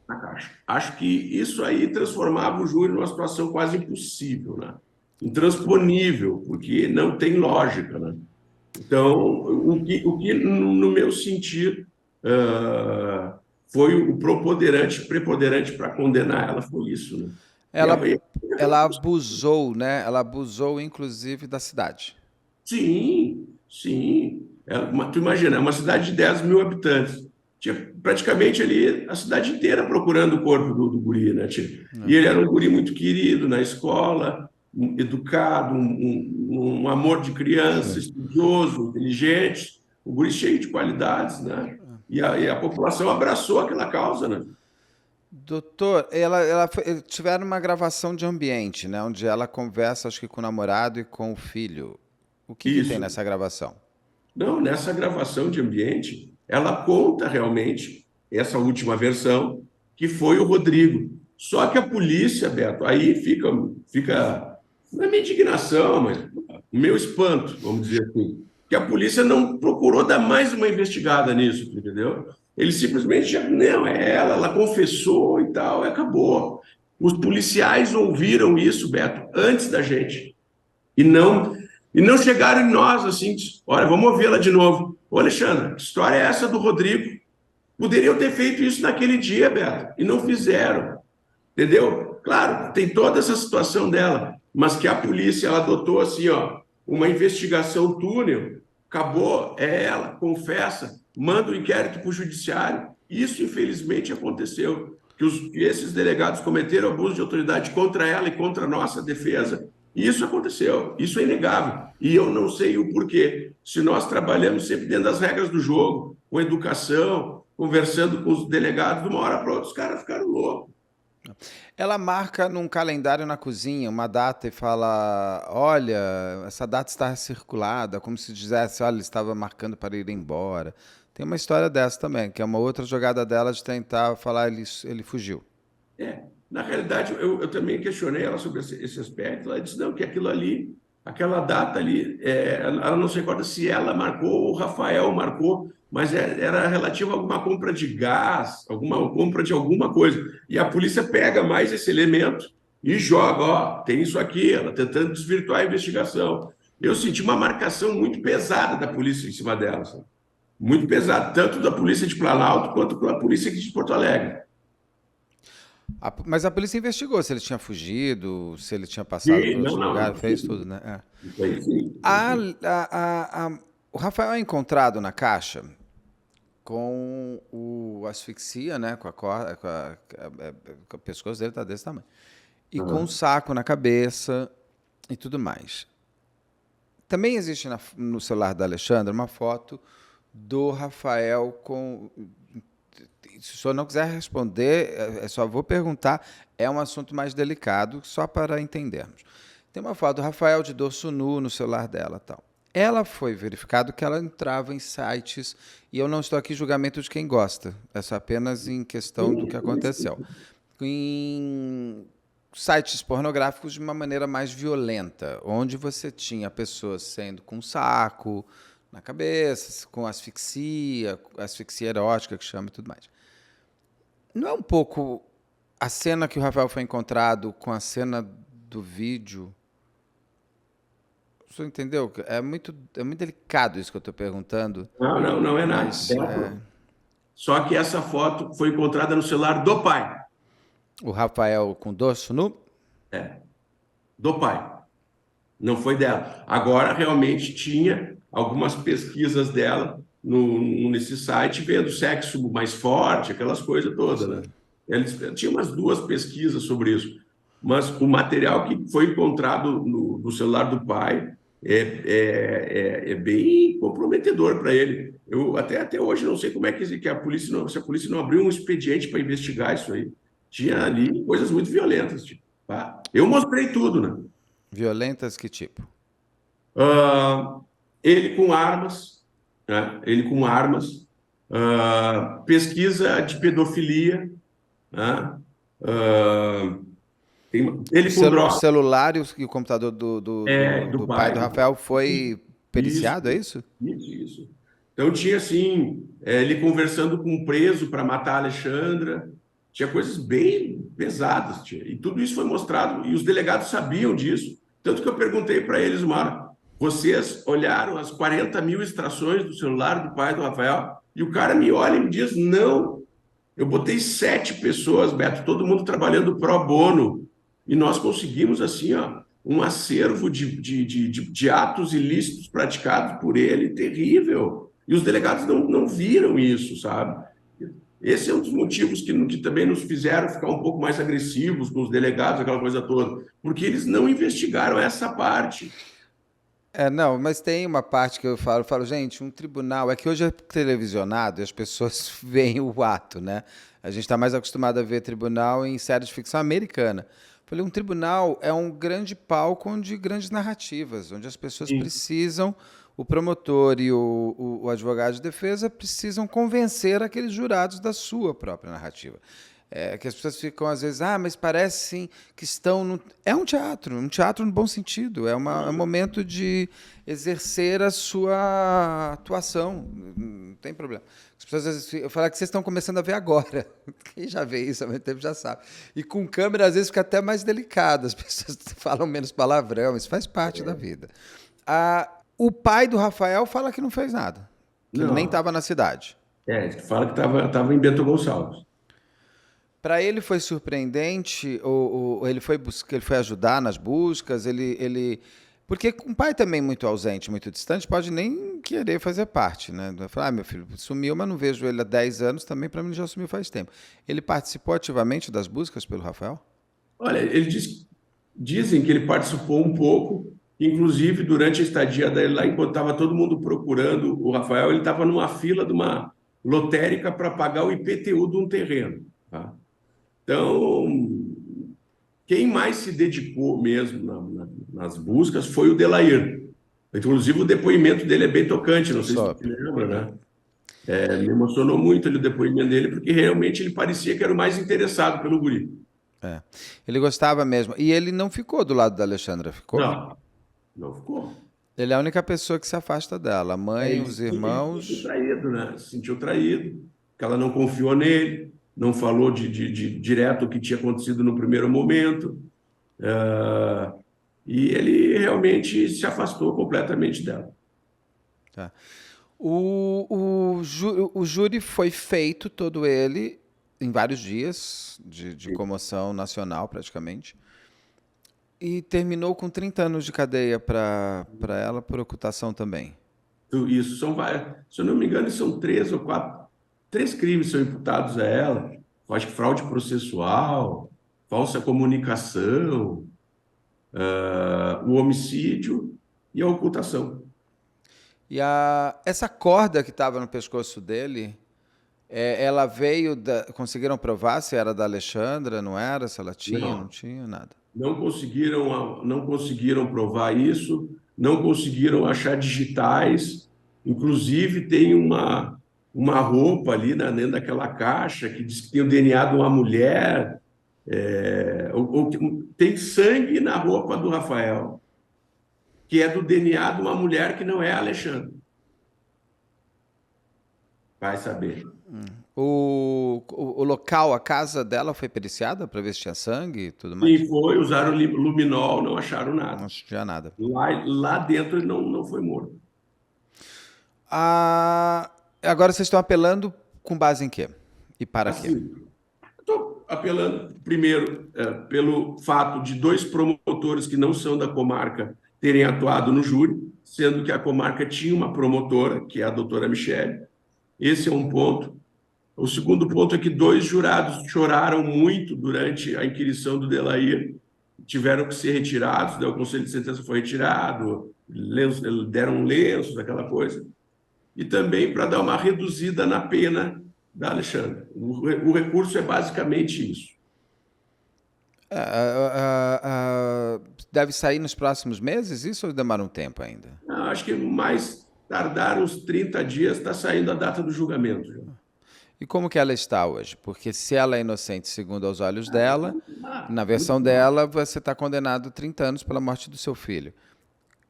Acho que isso aí transformava o júri numa situação quase impossível, né? Intransponível, porque não tem lógica, né? Então, o que no meu sentido, foi o preponderante para condenar ela, foi isso, né? Ela abusou, né? Ela abusou, inclusive, da cidade. Sim. Tu imagina, é uma cidade de 10 mil habitantes. Tinha praticamente ali a cidade inteira procurando o corpo do guri, né? E ele era um guri muito querido na escola, educado, um amor de criança, estudioso, inteligente, um guri cheio de qualidades, né? E a população abraçou aquela causa, né? Doutor, tiveram uma gravação de ambiente, né? Onde ela conversa, acho que com o namorado e com o filho. O que tem nessa gravação? Não, nessa gravação de ambiente, ela conta realmente essa última versão, que foi o Rodrigo. Só que a polícia, Beto, aí fica não é minha indignação, mas o meu espanto, vamos dizer assim, que a polícia não procurou dar mais uma investigada nisso, entendeu? Ele simplesmente, não, ela confessou e tal, e acabou. Os policiais ouviram isso, Beto, antes da gente. E não chegaram em nós assim, olha, vamos ouvi-la de novo. Ô, Alexandre, que história é essa do Rodrigo? Poderiam ter feito isso naquele dia, Beto, e não fizeram. Entendeu? Claro, tem toda essa situação dela, mas que a polícia ela adotou assim, ó, uma investigação túnel, acabou, é ela, confessa, manda o inquérito para o judiciário. Isso, infelizmente, aconteceu. Que esses delegados cometeram abuso de autoridade contra ela e contra a nossa defesa. Isso aconteceu, isso é inegável. E eu não sei o porquê. Se nós trabalhamos sempre dentro das regras do jogo, com educação, conversando com os delegados, de uma hora para outra, os caras ficaram loucos. Ela marca num calendário na cozinha uma data e fala: olha, essa data está circulada, como se dissesse: olha, ele estava marcando para ir embora. Tem uma história dessa também, que é uma outra jogada dela de tentar falar ele fugiu. Na realidade, eu também questionei ela sobre esse aspecto. Ela disse, não, que aquilo ali, aquela data ali, ela não se recorda se ela marcou ou o Rafael marcou, mas era relativo a alguma compra de gás, alguma compra de alguma coisa. E a polícia pega mais esse elemento e joga, ó, tem isso aqui, ela tentando desvirtuar a investigação. Eu senti uma marcação muito pesada da polícia em cima dela, sabe? Muito pesada, tanto da polícia de Planalto quanto da polícia aqui de Porto Alegre. Mas a polícia investigou se ele tinha fugido, se ele tinha passado por outro lugar, fez tudo, né? O Rafael é encontrado na caixa com o asfixia, né? Com a corda, com o pescoço dele tá desse tamanho. E com um saco na cabeça e tudo mais. Também existe no celular da Alexandra uma foto do Rafael com... Se o senhor não quiser responder, só vou perguntar. É um assunto mais delicado, só para entendermos. Tem uma foto do Rafael de dorso nu no celular dela. Tal. Ela foi verificado que ela entrava em sites, e eu não estou aqui em julgamento de quem gosta, é só apenas em questão do que aconteceu. Em sites pornográficos de uma maneira mais violenta, onde você tinha pessoas sendo com saco na cabeça, com asfixia erótica, que chama e tudo mais. Não é um pouco a cena que o Rafael foi encontrado com a cena do vídeo? Você entendeu? É muito delicado isso que eu estou perguntando. Não é nada. Só que essa foto foi encontrada no celular do pai. O Rafael com dorso nu? Do pai. Não foi dela. Agora, realmente, tinha algumas pesquisas dela nesse site, vendo sexo mais forte, aquelas coisas todas, né? Eles tinham umas 2 pesquisas sobre isso. Mas o material que foi encontrado no celular do pai é bem comprometedor para ele. Eu até hoje não sei como é que a polícia se a polícia não abriu um expediente para investigar isso aí. Tinha ali coisas muito violentas. Tipo, tá? Eu mostrei tudo, né? Violentas que tipo? Ele com armas, né? Pesquisa de pedofilia, né? Ele com o celular e o computador do pai do Rafael foi periciado, é isso? Isso. Então tinha assim, ele conversando com um preso para matar a Alexandra, tinha coisas bem pesadas, e tudo isso foi mostrado, e os delegados sabiam disso, tanto que eu perguntei para eles, Mara, vocês olharam as 40 mil extrações do celular do pai do Rafael? E o cara me olha e me diz, não, eu botei 7 pessoas, Beto, todo mundo trabalhando pro bono, e nós conseguimos, assim, ó, um acervo de atos ilícitos praticados por ele, terrível. E os delegados não viram isso, sabe? Esse é um dos motivos que também nos fizeram ficar um pouco mais agressivos com os delegados, aquela coisa toda, porque eles não investigaram essa parte. Não, mas tem uma parte que eu falo, gente, um tribunal, é que hoje é televisionado e as pessoas veem o ato, né? A gente está mais acostumado a ver tribunal em séries de ficção americana. Falei, um tribunal é um grande palco de grandes narrativas, onde as pessoas precisam, o promotor e o advogado de defesa precisam convencer aqueles jurados da sua própria narrativa. Que as pessoas ficam, às vezes, mas parece sim que estão... É um teatro no bom sentido, é um momento de exercer a sua atuação. tem problema. As pessoas às vezes falam que vocês estão começando a ver agora. Quem já vê isso há muito tempo já sabe. E com câmera, às vezes, fica até mais delicado. As pessoas falam menos palavrão, isso faz parte da vida. O pai do Rafael fala que não fez nada, que ele Não. nem estava na cidade. Fala que estava em Bento Gonçalves. Para ele foi surpreendente, ou ele foi ele foi ajudar nas buscas, porque um pai também muito ausente, muito distante, pode nem querer fazer parte, né? Falar, meu filho sumiu, mas não vejo ele há 10 anos, também para mim já sumiu faz tempo. Ele participou ativamente das buscas pelo Rafael? Olha, dizem que ele participou um pouco, inclusive durante a estadia dele lá, enquanto estava todo mundo procurando o Rafael, ele estava numa fila de uma lotérica para pagar o IPTU de um terreno. Tá? Então, quem mais se dedicou mesmo nas buscas foi o Delair. Inclusive, o depoimento dele é bem tocante, não sei se você lembra, né? Me emocionou muito o depoimento dele, porque realmente ele parecia que era o mais interessado pelo guri. Ele gostava mesmo. E ele não ficou do lado da Alexandra, ficou? Não ficou. Ele é a única pessoa que se afasta dela. A mãe, os irmãos... Se sentiu traído, né? Se sentiu traído, que ela não confiou nele, não falou direto o que tinha acontecido no primeiro momento. E ele realmente se afastou completamente dela. Tá. O júri foi feito, todo ele, em vários dias de comoção nacional, praticamente. E terminou com 30 anos de cadeia para ela, por ocultação também. Isso, se eu não me engano, são 3 ou 4. 3 crimes são imputados a ela. Eu acho que fraude processual, falsa comunicação, o homicídio e a ocultação. E essa corda que estava no pescoço dele, ela veio conseguiram provar se era da Alexandra, não era? Se ela tinha, não tinha, nada. Não conseguiram provar isso, não conseguiram achar digitais. Inclusive, tem uma roupa ali dentro daquela caixa que diz que tem o DNA de uma mulher. Tem sangue na roupa do Rafael, que é do DNA de uma mulher que não é a Alexandra. Vai saber. O local, a casa dela foi periciada para ver se tinha sangue e tudo mais? Sim, usaram luminol, não acharam nada. Não tinha nada. Lá dentro ele não foi morto. Agora vocês estão apelando com base em quê? E para quê? Estou apelando, primeiro, pelo fato de 2 promotores que não são da comarca terem atuado no júri, sendo que a comarca tinha uma promotora, que é a doutora Michele. Esse é um ponto. O segundo ponto é que 2 jurados choraram muito durante a inquirição do Delair, tiveram que ser retirados, o conselho de sentença foi retirado, deram lenços, aquela coisa. E também para dar uma reduzida na pena da Alexandra. O recurso é basicamente isso. Deve sair nos próximos meses isso ou demora um tempo ainda? Não, acho que mais tardar uns 30 dias está saindo a data do julgamento. Já. E como que ela está hoje? Porque se ela é inocente segundo aos olhos dela, na versão dela, você está condenado a 30 anos pela morte do seu filho.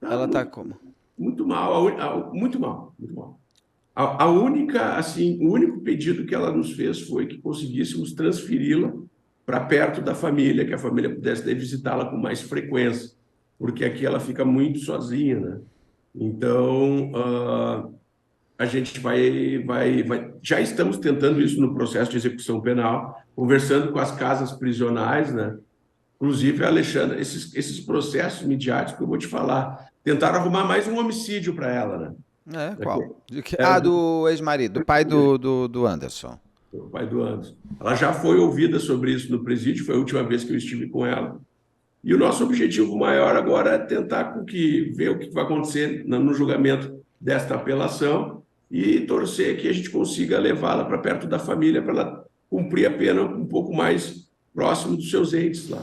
Ela está como? Muito mal, muito mal, muito mal. O único pedido que ela nos fez foi que conseguíssemos transferi-la para perto da família, que a família pudesse visitá-la com mais frequência, porque aqui ela fica muito sozinha, né? Então, a gente já estamos tentando isso no processo de execução penal, conversando com as casas prisionais, né? Inclusive, Alexandra, esses processos midiáticos que eu vou te falar, tentaram arrumar mais um homicídio para ela, né? Qual? Do ex-marido, do pai do Anderson. O pai do Anderson. Ela já foi ouvida sobre isso no presídio, foi a última vez que eu estive com ela. E o nosso objetivo maior agora é tentar ver o que vai acontecer no julgamento desta apelação e torcer que a gente consiga levá-la para perto da família para ela cumprir a pena um pouco mais próximo dos seus entes lá.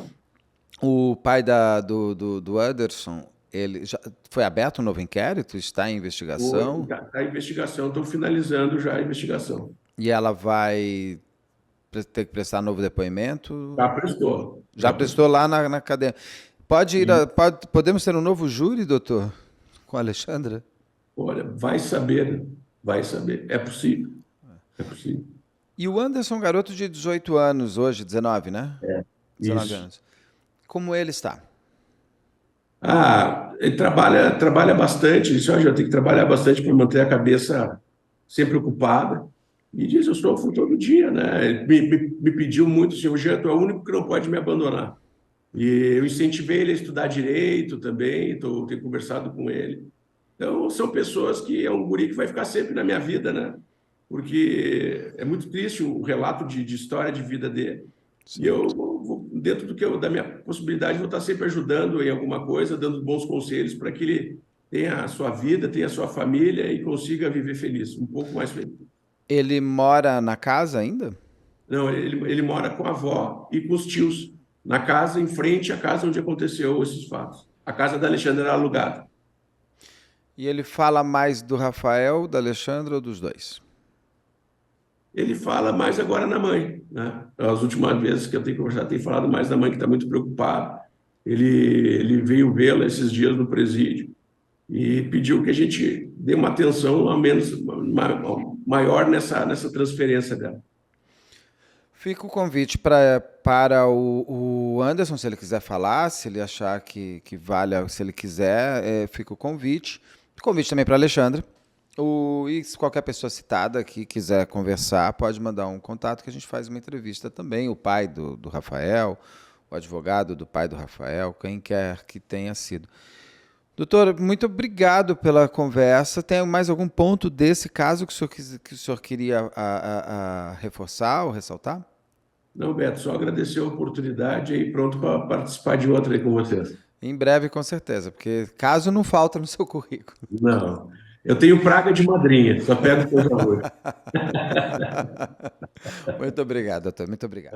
O pai do Anderson, ele já foi aberto um novo inquérito? Está em investigação? Está em investigação, estão finalizando já a investigação. E ela vai ter que prestar novo depoimento? Já prestou. Já prestou lá na cadeia. Podemos ter um novo júri, doutor, com a Alexandra? Olha, vai saber. vai saber. É possível. É possível. E o Anderson, garoto de 18 anos hoje, 19, né? 19 Isso. anos. Como ele está? Ele trabalha bastante, isso já tem que trabalhar bastante para manter a cabeça sempre ocupada. E diz, eu sofro todo dia, né? Ele me pediu muito, assim, Jean, tu é o único que não pode me abandonar. E eu incentivei ele a estudar direito também, tenho conversado com ele. Então, são pessoas que é um guri que vai ficar sempre na minha vida, né? Porque é muito triste o relato de história de vida dele. E eu, dentro da minha possibilidade, vou estar sempre ajudando em alguma coisa, dando bons conselhos para que ele tenha a sua vida, tenha a sua família e consiga viver feliz, um pouco mais feliz. Ele mora na casa ainda? Não, ele mora com a avó e com os tios, na casa em frente à casa onde aconteceu esses fatos. A casa da Alexandra era alugada. E ele fala mais do Rafael, da Alexandra ou dos dois? Ele fala mais agora na mãe, né? As últimas vezes que eu tenho conversado, tem falado mais da mãe, que está muito preocupada. Ele veio vê-la esses dias no presídio e pediu que a gente dê uma atenção ao menos maior nessa transferência dela. Fica o convite para o Anderson, se ele quiser falar, se ele achar que vale, se ele quiser, fica o convite. O convite também para a Alexandra. E se qualquer pessoa citada que quiser conversar, pode mandar um contato que a gente faz uma entrevista também. O pai do Rafael, o advogado do pai do Rafael, quem quer que tenha sido. Doutor, muito obrigado pela conversa. Tem mais algum ponto desse caso que o senhor queria reforçar ou ressaltar? Não, Beto, só agradecer a oportunidade e pronto para participar de outra aí com vocês. Em breve, com certeza, porque caso não falta no seu currículo. Não, eu tenho praga de madrinha, só pego coisa ruim. Muito obrigado, doutor. Muito obrigado.